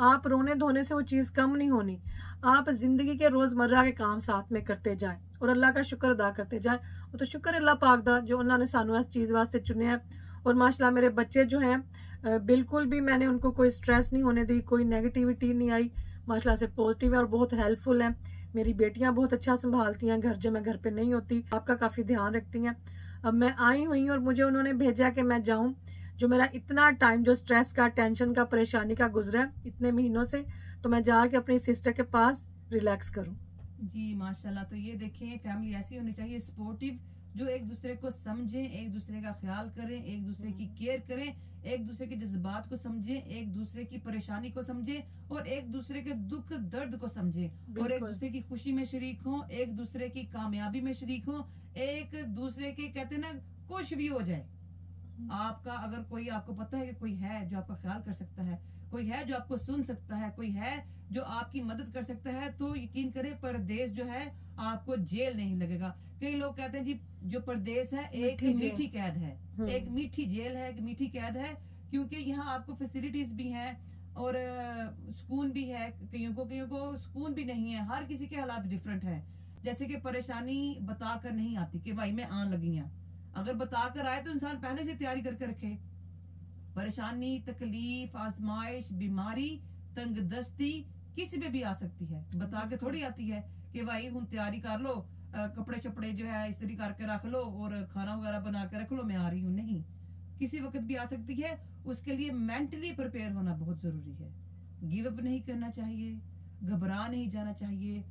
आप रोने धोने से वो चीज़ कम नहीं होनी। आप ज़िंदगी के रोज़मर्रा के काम साथ में करते जाएं और अल्लाह का शुक्र अदा करते जाएं। वो तो शुक्र अल्लाह पाक दा जो उन्होंने सानू इस चीज़ वास्ते चुने हैं। और माशाल्लाह मेरे बच्चे जो हैं बिल्कुल भी मैंने उनको कोई स्ट्रेस नहीं होने दी, कोई नेगेटिविटी नहीं आई, माशाल्लाह से पॉजिटिव है और बहुत हेल्पफुल हैं। मेरी बेटियां बहुत अच्छा संभालती हैं घर, जब मैं घर पे नहीं होती आपका काफ़ी ध्यान रखती हैं। अब मैं आई हुई और मुझे उन्होंने भेजा कि मैं जाऊं, जो मेरा इतना टाइम जो स्ट्रेस का, टेंशन का, परेशानी का गुजरा है इतने महीनों से, तो मैं जाके अपनी सिस्टर के पास रिलैक्स करूं। जी माशाल्लाह। तो ये देखें, फैमिली ऐसी होनी चाहिए, सपोर्टिव, जो एक दूसरे को समझें, एक दूसरे का ख्याल करें, एक दूसरे की केयर करें, एक दूसरे के जज्बात को समझें, एक दूसरे की परेशानी को समझें और एक दूसरे के दुख दर्द को समझें और एक दूसरे की खुशी में शरीक हों, एक दूसरे की कामयाबी में शरीक हों, एक दूसरे के कहते हैं ना खुश भी हो जाए। आपका अगर कोई, आपको पता है कि कोई है जो आपका ख्याल कर सकता है, कोई है जो आपको सुन सकता है, कोई है जो आपकी मदद कर सकता है, तो यकीन करें परदेश जो है आपको जेल नहीं लगेगा। कई लोग कहते हैं जी जो परदेश है एक मीठी कैद है, एक मीठी जेल है, एक मीठी कैद है, क्योंकि यहाँ आपको फैसिलिटीज भी हैं और सुकून भी है। कईयों को सुकून भी नहीं है। हर किसी के हालात डिफरेंट है। जैसे कि परेशानी बताकर नहीं आती कि भाई मैं आन लगी हूं, अगर बताकर आए तो इंसान पहले से तैयारी करके रखे। परेशानी, तकलीफ, आजमाइश, बीमारी, तंगदस्ती किसी पे भी आ सकती है, बता के थोड़ी आती है कि भाई हम तैयारी कर लो, कपड़े शपड़े जो है इस्त्री करके रख लो और खाना वगैरह बना के रख लो, मैं आ रही हूँ। नहीं, किसी वक्त भी आ सकती है। उसके लिए मेंटली प्रिपेयर होना बहुत जरूरी है। गिव अप नहीं करना चाहिए, घबरा नहीं जाना चाहिए,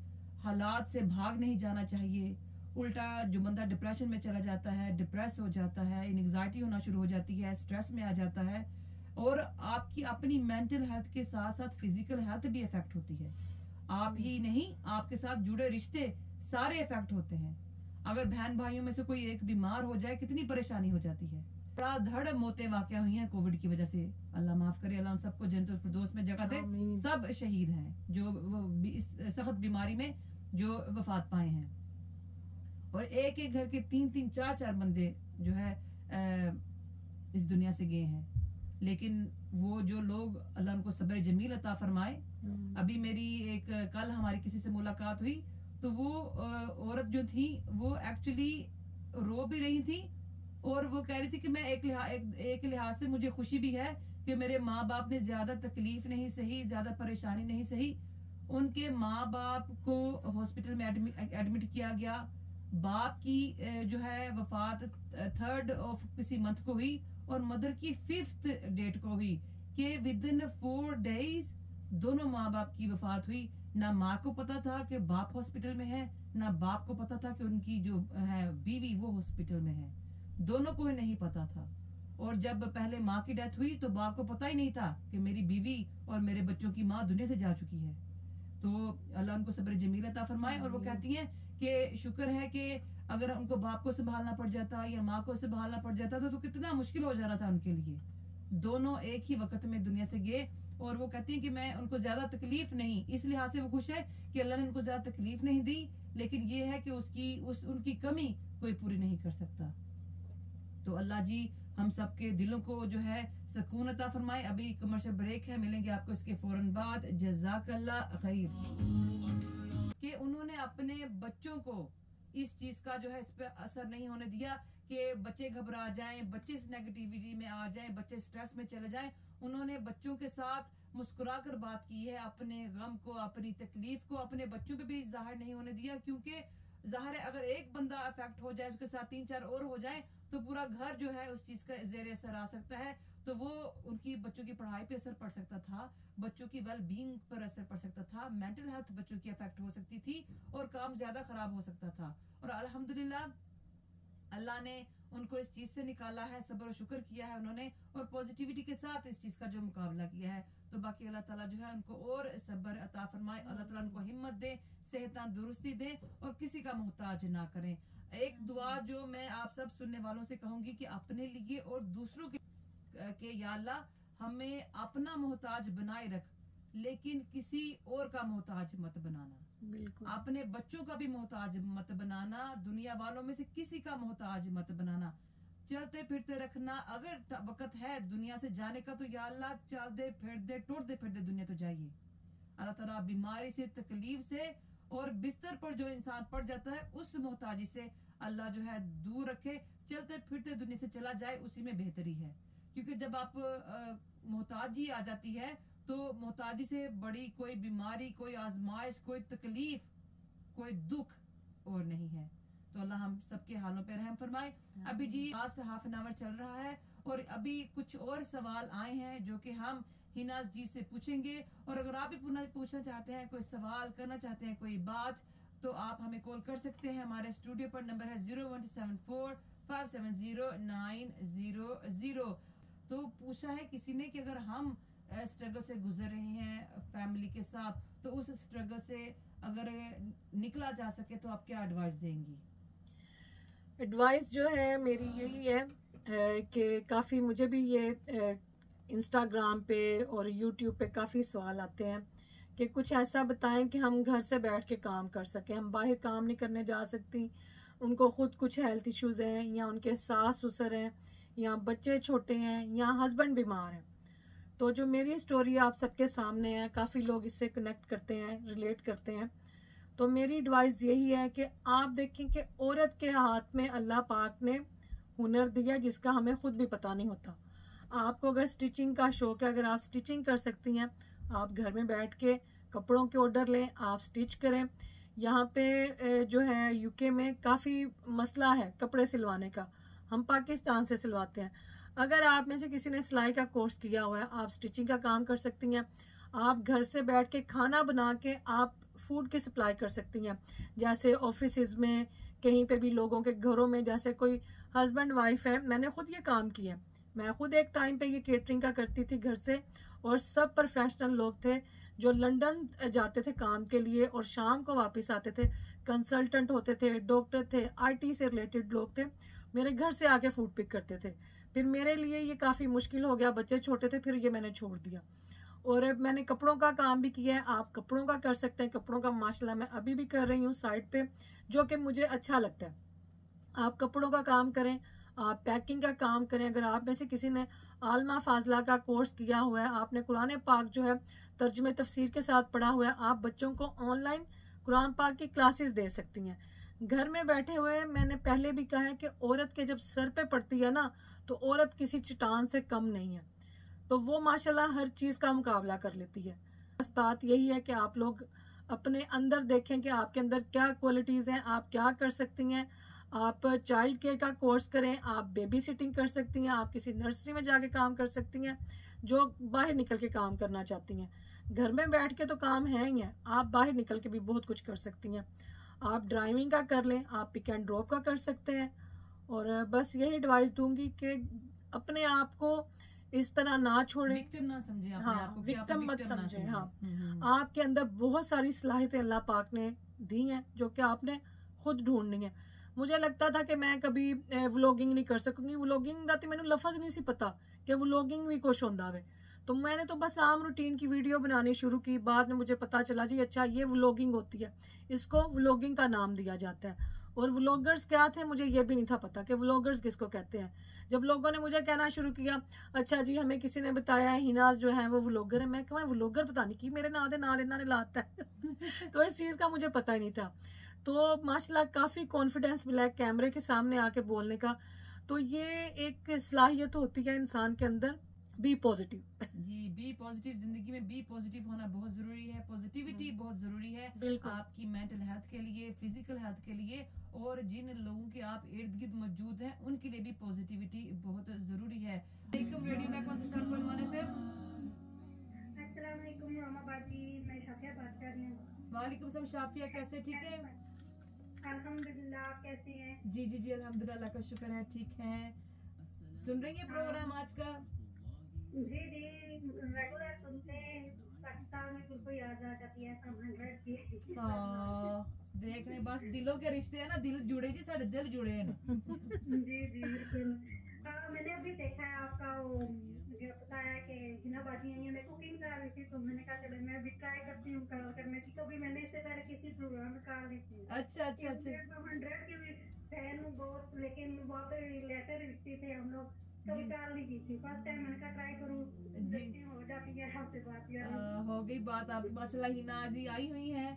हालात से भाग नहीं जाना चाहिए। उल्टा जो बंदा डिप्रेशन में चला जाता है, डिप्रेस हो जाता है, एंग्जाइटी होना शुरू हो जाती है, स्ट्रेस में आ जाता है, और आपकी अपनी मेंटल हेल्थ के साथ साथ फिजिकल हेल्थ भी इफेक्ट होती है। आप ही नहीं, आपके साथ जुड़े रिश्ते सारे इफेक्ट होते हैं। अगर बहन भाइयों में से कोई एक बीमार हो जाए, कितनी परेशानी हो जाती है। धड़ मौतें वाकया हुई हैं कोविड की वजह से, अल्लाह माफ करे, अल्लाह उन सबको जन्नतुल फिरदौस में जगह दे। सब शहीद हैं जो इस सख्त बीमारी में जो वफात पाए हैं, और एक एक घर के 3-3, 4-4 बंदे जो है इस दुनिया से गए हैं। लेकिन वो जो लोग, अल्लाह उनको सब्र जमील अता फरमाए। अभी मेरी कल हमारी किसी से मुलाकात हुई, तो वो औरत जो थी वो एक्चुअली रो भी रही थी, और वो कह रही थी कि मैं एक लिहाज से मुझे खुशी भी है कि मेरे माँ बाप ने ज्यादा तकलीफ नहीं सही, ज्यादा परेशानी नहीं सही। उनके माँ बाप को हॉस्पिटल में एडमिट किया गया। बाप की जो है वफात 3rd ऑफ किसी मंथ को हुई, और मदर की 5th डेट को हुई, कि विदिन 4 डेज दोनों माँ बाप की वफात हुई। ना माँ को पता था कि बाप हॉस्पिटल में है, ना बाप को पता था कि उनकी जो है बीवी वो हॉस्पिटल में है। दोनों को ही नहीं पता था। और जब पहले माँ की डेथ हुई तो बाप को पता ही नहीं था कि मेरी बीवी और मेरे बच्चों की माँ दुनिया से जा चुकी है। तो अल्लाह उनको सब्र जमील अता फरमाए। और वो कहती हैं कि शुक्र है कि अगर उनको बाप को संभालना पड़ जाता या माँ को संभालना पड़ जाता तो कितना मुश्किल हो जाना था उनके लिए। दोनों एक ही वक्त में दुनिया से गए। और वो कहती है कि मैं उनको ज्यादा तकलीफ नहीं, इस लिहाज से वो खुश है कि अल्लाह ने उनको ज्यादा तकलीफ नहीं दी, लेकिन ये है कि उनकी कमी कोई पूरी नहीं कर सकता। तो अल्लाह जी हम सबके दिलों को जो है सुकून अता फरमाए। अभी कमर्शियल ब्रेक है, मिलेंगे आपको इसके फौरन बाद। जज़ाकल्लाह खैर। कि उन्होंने अपने बच्चों को इस चीज का जो है इस पे असर नहीं होने दिया कि बच्चे घबरा जाएं, बच्चे इस नेगेटिविटी में आ जाएं, बच्चे स्ट्रेस में चले जाएं। उन्होंने बच्चों के साथ मुस्कुरा कर बात की है, अपने गम को, अपनी तकलीफ को अपने बच्चों पे भी जाहिर नहीं होने दिया। क्योंकि जाहिर है अगर एक बंदा अफेक्ट हो जाए, उसके साथ 3-4 और हो जाए तो पूरा घर जो है उस चीज का जेर असर आ सकता है। तो वो उनकी बच्चों की पढ़ाई पे असर पड़ सकता था, बच्चों की वेल बीइंग पर असर पड़ सकता था, मेंटल हेल्थ बच्चों की अफेक्ट हो सकती थी, और काम ज्यादा खराब हो सकता था। और अल्हम्दुलिल्लाह अल्लाह ने उनको इस चीज से निकाला है, सब्र और शुक्र किया है उन्होंने, और पॉजिटिविटी के साथ इस चीज का जो मुकाबला किया है। तो बाकी अल्लाह ताला जो है उनको और सब्र अता फरमाए, अल्लाह ताला उनको हिम्मत दे, सेहत दुरुस्ती दे, और किसी का मोहताज ना करें। एक दुआ जो मैं आप सब सुनने वालों से कहूंगी कि अपने लिए और दूसरों के या अल्लाह हमें अपना मोहताज बनाए रख, लेकिन किसी और का मोहताज मत बनाना। बिल्कुल। अपने बच्चों का भी मोहताज मत बनाना, दुनिया वालों में से किसी का मोहताज मत बनाना। चलते फिरते रखना, अगर वक्त है दुनिया से जाने का तो या अल्लाह चलते फिरते टूटते फिरते दुनिया तो जाइए। अल्लाह ताला बीमारी से, तकलीफ से और बिस्तर पर जो इंसान पड़ जाता है उस मोहताजी से अल्लाह जो है दूर रखे। चलते फिरते दुनिया से चला जाए, उसी में बेहतरी है। क्योंकि जब आप मोहताजी आ जाती है तो मोहताजी से बड़ी कोई बीमारी, कोई आजमाइश, कोई तकलीफ, कोई दुख और नहीं है। तो अल्लाह हम सबके हालों पे रहम फरमाए। अभी जी लास्ट हाफ एन आवर चल रहा है, और अभी कुछ और सवाल आए हैं जो कि हम हिनाज जी से पूछेंगे। और अगर आप भी पूछना चाहते हैं, कोई सवाल करना चाहते हैं, कोई बात, तो आप हमें कॉल कर सकते हैं। हमारे स्टूडियो पर नंबर है 01745709000। तो पूछा है किसी ने कि अगर हम स्ट्रगल से गुजर रहे हैं फैमिली के साथ, तो उस स्ट्रगल से अगर निकला जा सके तो आप क्या एडवाइस देंगी? एडवाइस जो है मेरी यही है कि काफ़ी मुझे भी ये इंस्टाग्राम पे और यूट्यूब पे काफ़ी सवाल आते हैं कि कुछ ऐसा बताएं कि हम घर से बैठ के काम कर सकें। हम बाहर काम नहीं करने जा सकती, उनको ख़ुद कुछ हेल्थ इश्यूज़ हैं, या उनके सास ससुर हैं, या बच्चे छोटे हैं, या हस्बैंड बीमार हैं। तो जो मेरी स्टोरी आप सबके सामने है, काफ़ी लोग इससे कनेक्ट करते हैं, रिलेट करते हैं। तो मेरी एडवाइस यही है कि आप देखें कि औरत के हाथ में अल्लाह पाक ने हुनर दिया जिसका हमें खुद भी पता नहीं होता। आपको अगर स्टिचिंग का शौक़ है, अगर आप स्टिचिंग कर सकती हैं, आप घर में बैठ के कपड़ों के ऑर्डर लें, आप स्टिच करें। यहाँ पे जो है यूके में काफ़ी मसला है कपड़े सिलवाने का, हम पाकिस्तान से सिलवाते हैं। अगर आप में से किसी ने सिलाई का कोर्स किया हुआ है, आप स्टिचिंग का काम कर सकती हैं। आप घर से बैठ के खाना बना के आप फूड की सप्लाई कर सकती हैं। जैसे ऑफिस में, कहीं पे भी लोगों के घरों में, जैसे कोई हस्बैंड वाइफ है, मैंने खुद ये काम किया। मैं खुद एक टाइम पे ये केटरिंग का करती थी घर से, और सब प्रोफेशनल लोग थे जो लंदन जाते थे काम के लिए और शाम को वापस आते थे। कंसल्टेंट होते थे, डॉक्टर थे, IT से रिलेटेड लोग थे, मेरे घर से आके फूड पिक करते थे। फिर मेरे लिए ये काफ़ी मुश्किल हो गया, बच्चे छोटे थे, फिर ये मैंने छोड़ दिया। और अब मैंने कपड़ों का काम भी किया है, आप कपड़ों का कर सकते हैं। कपड़ों का माशाल्लाह मैं अभी भी कर रही हूँ साइड पे, जो कि मुझे अच्छा लगता है। आप कपड़ों का काम करें, आप पैकिंग का काम करें। अगर आप में से किसी ने आलमा फाजला का कोर्स किया हुआ है, आपने कुरान पाक जो है तर्जुमे तफसीर के साथ पढ़ा हुआ है, आप बच्चों को ऑनलाइन कुरान पाक की क्लासेस दे सकती हैं घर में बैठे हुए। मैंने पहले भी कहा है कि औरत के जब सर पे पड़ती है ना, तो औरत किसी चट्टान से कम नहीं है। तो वो माशाल्लाह हर चीज़ का मुकाबला कर लेती है। बस बात यही है कि आप लोग अपने अंदर देखें कि आपके अंदर क्या क्वालिटीज़ हैं, आप क्या कर सकती हैं। आप चाइल्ड केयर का कोर्स करें, आप बेबी सिटिंग कर सकती हैं, आप किसी नर्सरी में जाके काम कर सकती हैं जो बाहर निकल के काम करना चाहती हैं। घर में बैठ के तो काम है ही है, आप बाहर निकल के भी बहुत कुछ कर सकती हैं। आप ड्राइविंग का कर लें, आप पिक एंड ड्रॉप का कर सकते हैं। और बस यही एडवाइस दूंगी कि अपने आप को इस तरह ना छोड़ें, विक्टिम ना समझें अपने हाँ, आप को, विक्टिम मत समझें। हाँ, हम्म। आपके अंदर बहुत सारी सलाहियतें अल्लाह पाक ने दी हैं जो कि आपने खुद ढूंढनी है। मुझे लगता था कि मैं कभी व्लॉगिंग नहीं कर सकूंगी, व्लॉगिंग का तो मैंने लफज नहीं सी पता कि व्लॉगिंग भी कुछ होता है। तो मैंने तो बस आम रूटीन की वीडियो बनानी शुरू की। बाद में मुझे पता चला जी अच्छा ये व्लॉगिंग होती है, इसको व्लॉगिंग का नाम दिया जाता है। और व्लॉगर्स क्या थे मुझे ये भी नहीं था पता कि व्लॉगर्स किसको कहते हैं। जब लोगों ने मुझे कहना शुरू किया, अच्छा जी हमें किसी ने बताया हिनाज जो है वो व्लॉगर है, मैं कहूँ व्लॉगर पता नहीं कि मेरे नाल इन्होंने लाता है तो इस चीज़ का मुझे पता ही नहीं था। तो माशाल्लाह काफ़ी कॉन्फिडेंस मिला है कैमरे के सामने आके बोलने का। तो ये एक सलाहियत होती है इंसान के अंदर, बी पॉजिटिव। जी, बी पॉजिटिव। जिंदगी में बी पॉजिटिव होना बहुत जरूरी है, पॉजिटिविटी बहुत जरूरी है आपकी मेंटल हेल्थ के लिए, फिजिकल हेल्थ के लिए, और जिन लोगों के आप इर्द गिर्द मौजूद हैं उनके लिए भी पॉजिटिविटी बहुत जरूरी है। रेडियो में कौन सा सर बनवाने से? अस्सलाम वालेकुम मामा बाजी, मैं शाफिया बात कर रही हूँ। वालेकुम सलाम शाफिया, कैसे? ठीक है अल्हम्दुलिल्लाह, आप कैसी हैं? जी जी जी अल्हम्दुलिल्लाह, अल्लाह का शुक्र है, ठीक है। सुन रही है प्रोग्राम आज का? जी जी, रेगुलर सुनते हैं। पाकिस्तान में तुमको याद आ जाती है सब 100 की। देखने बस दिलों के रिश्ते हैं ना, दिल जुड़े जी, साढ़े दिल जुड़े हैं जी जी बिल्कुल। मैंने अभी देखा है आपका वो, मुझे पता है कि हिना बाजी है, मैं कुकिंग कर रही थी तो मैंने कहा चलो मैं भी ट्राई करती हूँ कॉल करने की। तो भी मैंने इससे पहले किसी प्रोग्राम में कॉल दी थी। अच्छा अच्छा अच्छा। 100 की भी फैन हूँ बहुत, लेकिन बहुत लेटर लिखती थे हम लोग, तो कॉल नहीं की थी। फर्स्ट टाइम मैंने कहा ट्राई करूँ, देखती हूँ हो जाती है आपसे बात। हो गई बात आपकी। माशाल्लाह हिना जी आई हुई है,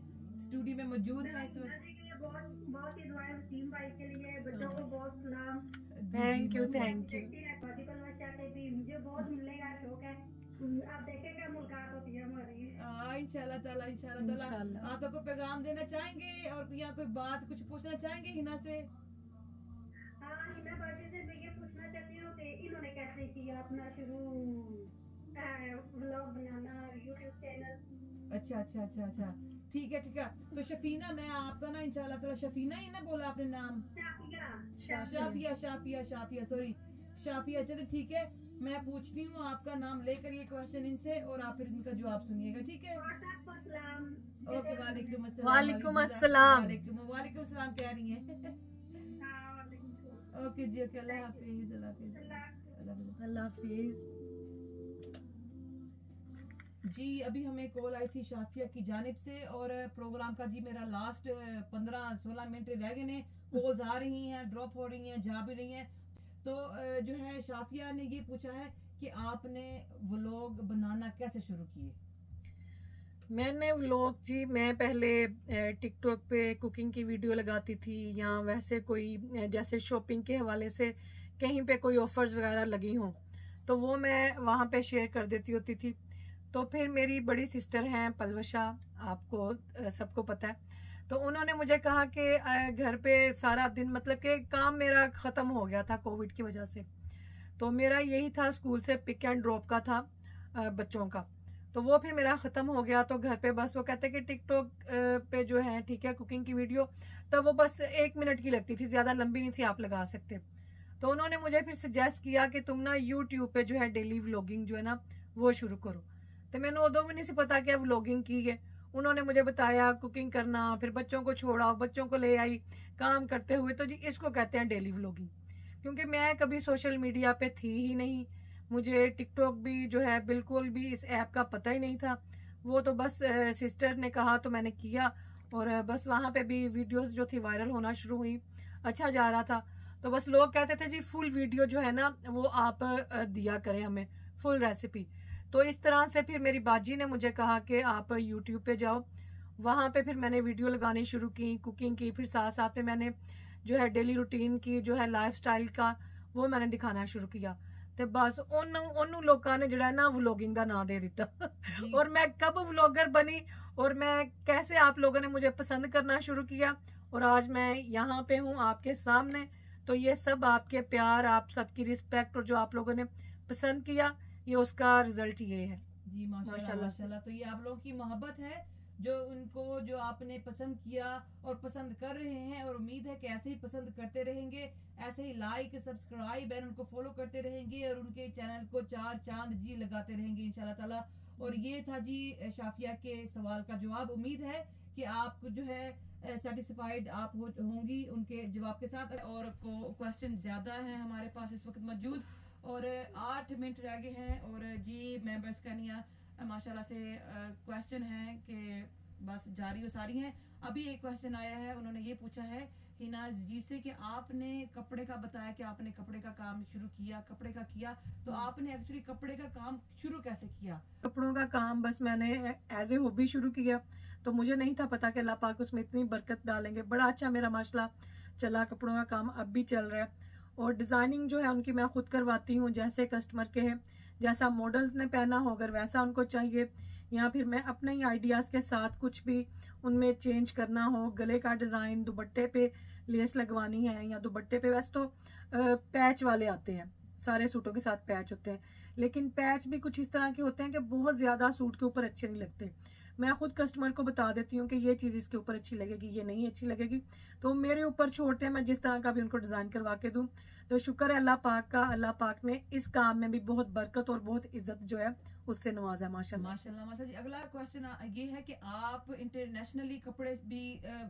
स्टूडियो में मौजूद है इस वक्त। बहुत बहुत ही दुआएं वसीम भाई के लिए, बच्चों को बहुत सलाम। Thank you thank you. मुझे बहुत मिलने का शौक है, आप देखेंगे मुलाकात होती है हमारी इंशाल्लाह ताला, इंशाल्लाह ताला। आप को पैगाम देना चाहेंगे और या कोई बात कुछ पूछना चाहेंगे हिना से? हाँ, हिना बाजी से मैं ये पूछना चाहती हूँ कि इन्होंने कैसे किया अपना शुरू व्लॉग बनाना, यूट्यूब चैनल? अच्छा अच्छा अच्छा अच्छा, ठीक है ठीक है। तो शफीना, मैं आपका ना इंशाल्लाह ताला, शफीना ही ना बोला आपने नाम? शाफिया शाफिया शाफिया सॉरी शाफिया। चलिए ठीक है, मैं पूछती हूँ आपका नाम लेकर ये क्वेश्चन इनसे, और आप फिर इनका जवाब सुनिएगा, ठीक है? ओके, वालेकुम अस्सलाम। वालेकुम अस्सलाम। वालेकुम सलाम कह रही है। ओके जी, ओके, अल्लाह हाफिज, अल्लाह हाफिज, अल्लाह हाफिज। अल्लाह हाफिज। जी अभी हमें कॉल आई थी शाफिया की जानिब से, और प्रोग्राम का जी मेरा लास्ट 15-16 मिनट रह गए ने। कॉल्स आ रही हैं, ड्रॉप हो रही हैं, जा भी रही हैं। तो जो है शाफिया ने ये पूछा है कि आपने व्लॉग बनाना कैसे शुरू किए? मैंने व्लॉग जी, मैं पहले टिकटॉक पे कुकिंग की वीडियो लगाती थी, या वैसे कोई जैसे शॉपिंग के हवाले से कहीं पे कोई ऑफर्स वगैरह लगी हों तो वो मैं वहाँ पे शेयर कर देती होती थी। तो फिर मेरी बड़ी सिस्टर हैं पलवशा, आपको सबको पता है, तो उन्होंने मुझे कहा कि घर पे सारा दिन मतलब कि काम मेरा ख़त्म हो गया था कोविड की वजह से। तो मेरा यही था, स्कूल से पिक एंड ड्रॉप का था बच्चों का, तो वो फिर मेरा ख़त्म हो गया। तो घर पे बस वो कहते कि टिकटॉक पे जो है ठीक है कुकिंग की वीडियो, तब वो बस 1 मिनट की लगती थी, ज़्यादा लंबी नहीं थी, आप लगा सकते। तो उन्होंने मुझे फिर सजेस्ट किया कि तुम ना यूट्यूब पे जो है डेली व्लॉगिंग जो है ना वो शुरू करो। तो मैंने उदो भी नहीं से पता क्या व्लॉगिंग की है। उन्होंने मुझे बताया कुकिंग करना, फिर बच्चों को छोड़ा, बच्चों को ले आई काम करते हुए, तो जी इसको कहते हैं डेली व्लॉगिंग। क्योंकि मैं कभी सोशल मीडिया पे थी ही नहीं, मुझे टिकटॉक भी जो है बिल्कुल भी इस ऐप का पता ही नहीं था। वो तो बस सिस्टर ने कहा तो मैंने किया, और बस वहाँ पे भी वीडियोस जो थी वायरल होना शुरू हुई, अच्छा जा रहा था। तो बस लोग कहते थे जी फुल वीडियो जो है ना वो आप दिया करें हमें, फुल रेसिपी। तो इस तरह से फिर मेरी बाजी ने मुझे कहा कि आप यूट्यूब पे जाओ, वहाँ पे फिर मैंने वीडियो लगानी शुरू की, कुकिंग की, फिर साथ साथ में मैंने जो है डेली रूटीन की जो है लाइफस्टाइल का वो मैंने दिखाना शुरू किया। तो बस उन लोगों ने जड़ा ना व्लॉगिंग का नाम दे दिता और मैं कब व्लॉगर बनी और मैं कैसे आप लोगों ने मुझे पसंद करना शुरू किया, और आज मैं यहाँ पे हूँ आपके सामने। तो ये सब आपके प्यार, आप सबकी रिस्पेक्ट, और जो आप लोगों ने पसंद किया, ये उसका रिजल्ट ये है जी। माशाल्लाह माशाल्लाह। तो ये आप लोगों की मोहब्बत है जो उनको जो आपने पसंद किया और पसंद कर रहे हैं, और उम्मीद है कि ऐसे ही पसंद करते रहेंगे, ऐसे ही लाइक सब्सक्राइब एंड उनको फॉलो करते रहेंगे, और उनके चैनल को 4 चांद जी लगाते रहेंगे इंशाल्लाह ताला। और ये था जी शाफिया के सवाल का जवाब। उम्मीद है कि आप जो है सेटिस्फाइड आप होंगी उनके जवाब के साथ। और क्वेश्चन ज्यादा है हमारे पास इस वक्त मौजूद, और 8 मिनट रह गए हैं। और जी मैं बस कहनिया माशाल्लाह से क्वेश्चन है कि बस जारी और सारी हैं। अभी एक क्वेश्चन आया है, उन्होंने ये पूछा है हिनाज जी से कि आपने कपड़े का बताया कि आपने कपड़े का काम शुरू किया, कपड़े का किया, तो आपने एक्चुअली कपड़े का काम शुरू कैसे किया? कपड़ों का काम बस मैंने एज ए हॉबी शुरू किया, तो मुझे नहीं था पता कि अल्लाह पाक उसमें इतनी बरकत डालेंगे। बड़ा अच्छा मेरा माशाल्लाह चला, कपड़ों का काम अब भी चल रहा है। और डिजाइनिंग जो है उनकी मैं खुद करवाती हूँ, जैसे कस्टमर के हैं, जैसा मॉडल्स ने पहना हो अगर वैसा उनको चाहिए, या फिर मैं अपने ही आइडियाज के साथ कुछ भी उनमें चेंज करना हो, गले का डिजाइन, दुपट्टे पे लेस लगवानी है, या दुपट्टे पे वैसे तो पैच वाले आते हैं, सारे सूटों के साथ पैच होते हैं, लेकिन पैच भी कुछ इस तरह के होते हैं कि बहुत ज्यादा सूट के ऊपर अच्छे नहीं लगते। मैं खुद कस्टमर को बता देती हूँ कि ये चीज इसके ऊपर अच्छी लगेगी, ये नहीं अच्छी लगेगी, तो मेरे ऊपर छोड़ते हैं, मैं जिस तरह का भी उनको डिजाइन करवा के दूं। तो शुक्र है अल्लाह पाक का, अल्लाह पाक ने इस काम में भी बहुत बरकत और बहुत इज्जत जो है उससे नवाजा माशाल्लाह। माशाल्लाह माशाल्लाह जी। अगला क्वेश्चन ये है कि आप इंटरनेशनली कपड़े भी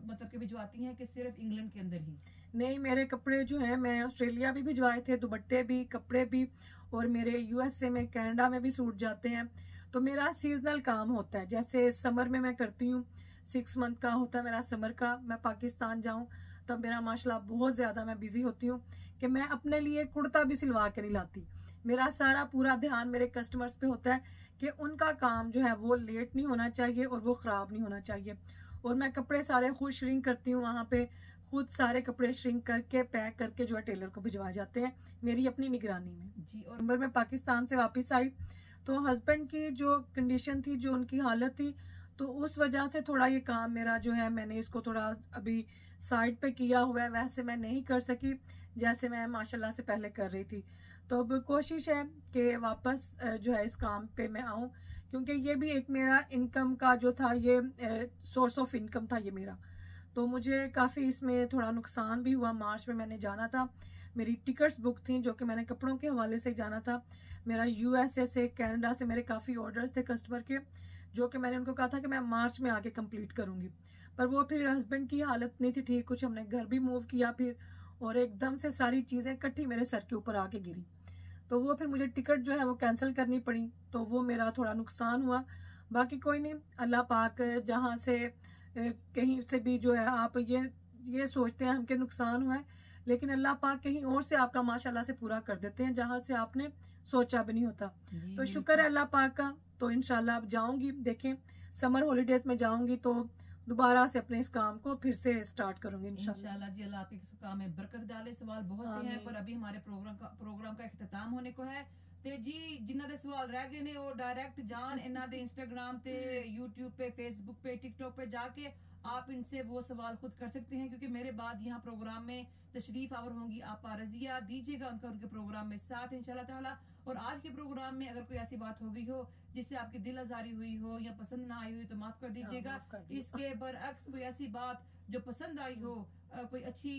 मतलब के भिजवाती हैं कि सिर्फ इंग्लैंड के अंदर ही? नहीं, मेरे कपड़े जो है मैं ऑस्ट्रेलिया भी भिजवाए थे, दुपट्टे भी, कपड़े भी, और मेरे यूएसए में, कनाडा में भी सूट जाते हैं। तो मेरा सीजनल काम होता है, जैसे समर में मैं करती हूँ, 6 मंथ का होता है मेरा समर का। मैं पाकिस्तान जाऊँ तब मेरा माशाल्लाह बहुत ज्यादा मैं बिजी होती हूँ कि मैं अपने लिए कुर्ता भी सिलवा के नहीं लाती। मेरा सारा पूरा ध्यान मेरे कस्टमर्स पे होता है कि उनका काम जो है वो लेट नहीं होना चाहिए और वो खराब नहीं होना चाहिए। और मैं कपड़े सारे खुद श्रिंक करती हूँ, वहाँ पे खुद सारे कपड़े श्रिंक करके पैक करके जो है टेलर को भिजवा जाते हैं मेरी अपनी निगरानी में जी। और नंबर में पाकिस्तान से वापस आई तो हस्बैंड की जो कंडीशन थी, जो उनकी हालत थी, तो उस वजह से थोड़ा ये काम मेरा जो है मैंने इसको थोड़ा अभी साइड पे किया हुआ है, वैसे मैं नहीं कर सकी जैसे मैं माशाल्लाह से पहले कर रही थी। तो अब कोशिश है कि वापस जो है इस काम पे मैं आऊँ, क्योंकि ये भी एक मेरा इनकम का जो था, ये सोर्स ऑफ इनकम था ये मेरा। तो मुझे काफ़ी इसमें थोड़ा नुकसान भी हुआ। मार्च में मैंने जाना था, मेरी टिकट्स बुक थी जो कि मैंने कपड़ों के हवाले से जाना था। मेरा यूएसए से, कनाडा से मेरे काफ़ी ऑर्डर्स थे कस्टमर के, जो कि मैंने उनको कहा था कि मैं मार्च में आके कंप्लीट करूंगी, पर वो फिर हस्बैंड की हालत नहीं थी ठीक, कुछ हमने घर भी मूव किया फिर, और एकदम से सारी चीज़ें इकट्ठी मेरे सर के ऊपर आके गिरी। तो वो फिर मुझे टिकट जो है वो कैंसिल करनी पड़ी, तो वो मेरा थोड़ा नुकसान हुआ। बाकी कोई नहीं, अल्लाह पाक जहाँ से कहीं से भी जो है आप ये सोचते हैं हमके नुकसान हुआ है, लेकिन अल्लाह पाक कहीं और से आपका माशाल्लाह से पूरा कर देते हैं जहाँ से आपने सोचा भी नहीं होता। तो शुक्र है अल्लाह पाक का। तो इंशाल्लाह अब जाऊंगी, देखें समर हॉलीडेज में जाऊंगी तो दोबारा से अपने इस काम को फिर से स्टार्ट करूंगी इंशाल्लाह जी। अल्लाह आपके इस काम में बरकत डाले। सवाल बहुत से हैं पर अभी हमारे प्रोग्राम का इख्तिताम होने को है। ते जी जिन्हों के सवाल रह गए ने वो डायरेक्ट जान इन्हों दे इंस्टाग्राम पे, यूट्यूब पे, फेसबुक पे, टिकटॉक पे जाके आप इनसे वो सवाल खुद कर सकते हैं, क्योंकि मेरे बाद यहाँ प्रोग्राम में तशरीफ आवर होंगी आप रजिया दीजिएगा उनके प्रोग्राम में साथ इंशाल्लाह ताला। और आज के प्रोग्राम में अगर कोई ऐसी बात हो गई हो जिससे आपकी दिल आजारी हुई हो या पसंद ना आई हुई तो माफ कर दीजिएगा। इसके बरअक्स कोई ऐसी बात जो पसंद आई हो, कोई अच्छी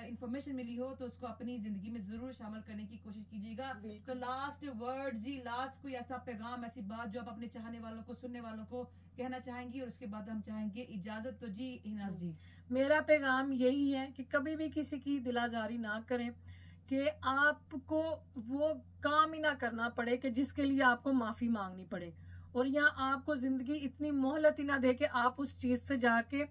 इंफॉर्मेशन मिली हो तो उसको अपनी जिंदगी में जरूर शामिल करने की कोशिश कीजिएगा। तो लास्ट वर्ड जी, लास्ट कोई ऐसा पैगाम, ऐसी बात जो आप अपने चाहने वालों को, सुनने वालों को कहना चाहेंगी, और उसके बाद हम चाहेंगे इजाजत। तो जी हिनाज जी, मेरा पैगाम यही है कि कभी भी किसी की दिलाजारी ना करें, कि आपको वो काम ही ना करना पड़े कि जिसके लिए आपको माफी मांगनी पड़े, और या आपको जिंदगी इतनी मोहलत ही ना दे कि आप उस चीज से जाके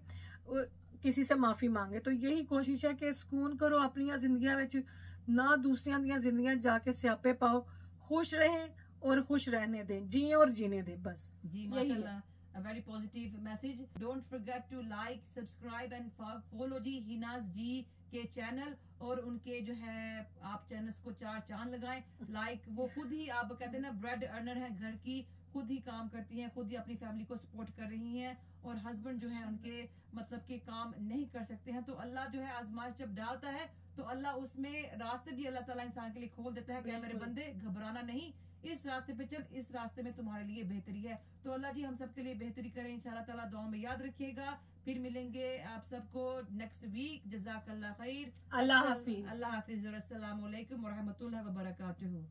किसी से माफी मांगे। तो यही कोशिश है कि सुकून करो अपनी जिंदगी में, ना दूसरियां दी जिंदगियां जाके स्यापे पाओ, खुश रहें और खुश रहने दें, जिए और जीने दें, बस जी माशाल्लाह। A very positive message. Don't forget to like, subscribe and follow जी हिनाज जी के चैनल, और उनके जो है आप चैनल्स को 4 चांद लगाएं। लाइक वो खुद ही, आप कहते हैं ना ब्रेड अर्नर है, घर की खुद ही काम करती हैं, खुद ही अपनी फैमिली को सपोर्ट कर रही हैं, और हस्बैंड जो है उनके मतलब के काम नहीं कर सकते हैं। तो अल्लाह जो है आजमाइश जब डालता है तो अल्लाह उसमें रास्ते भी अल्लाह ताला इंसान के लिए खोल देता है कि मेरे बंदे घबराना नहीं, इस रास्ते पे चल, इस रास्ते में तुम्हारे लिए बेहतरी है। तो अल्लाह जी हम सब के लिए बेहतरी करें इंशाल्लाह ताला। दुआ में याद रखिएगा। फिर मिलेंगे आप सबको नेक्स्ट वीक। जज़ाकल्लाह खैर। अल्लाह हाफिज। अल्लाह हाफिज और अस्सलाम वालेकुम व रहमतुल्लाहि व बरकातुहू।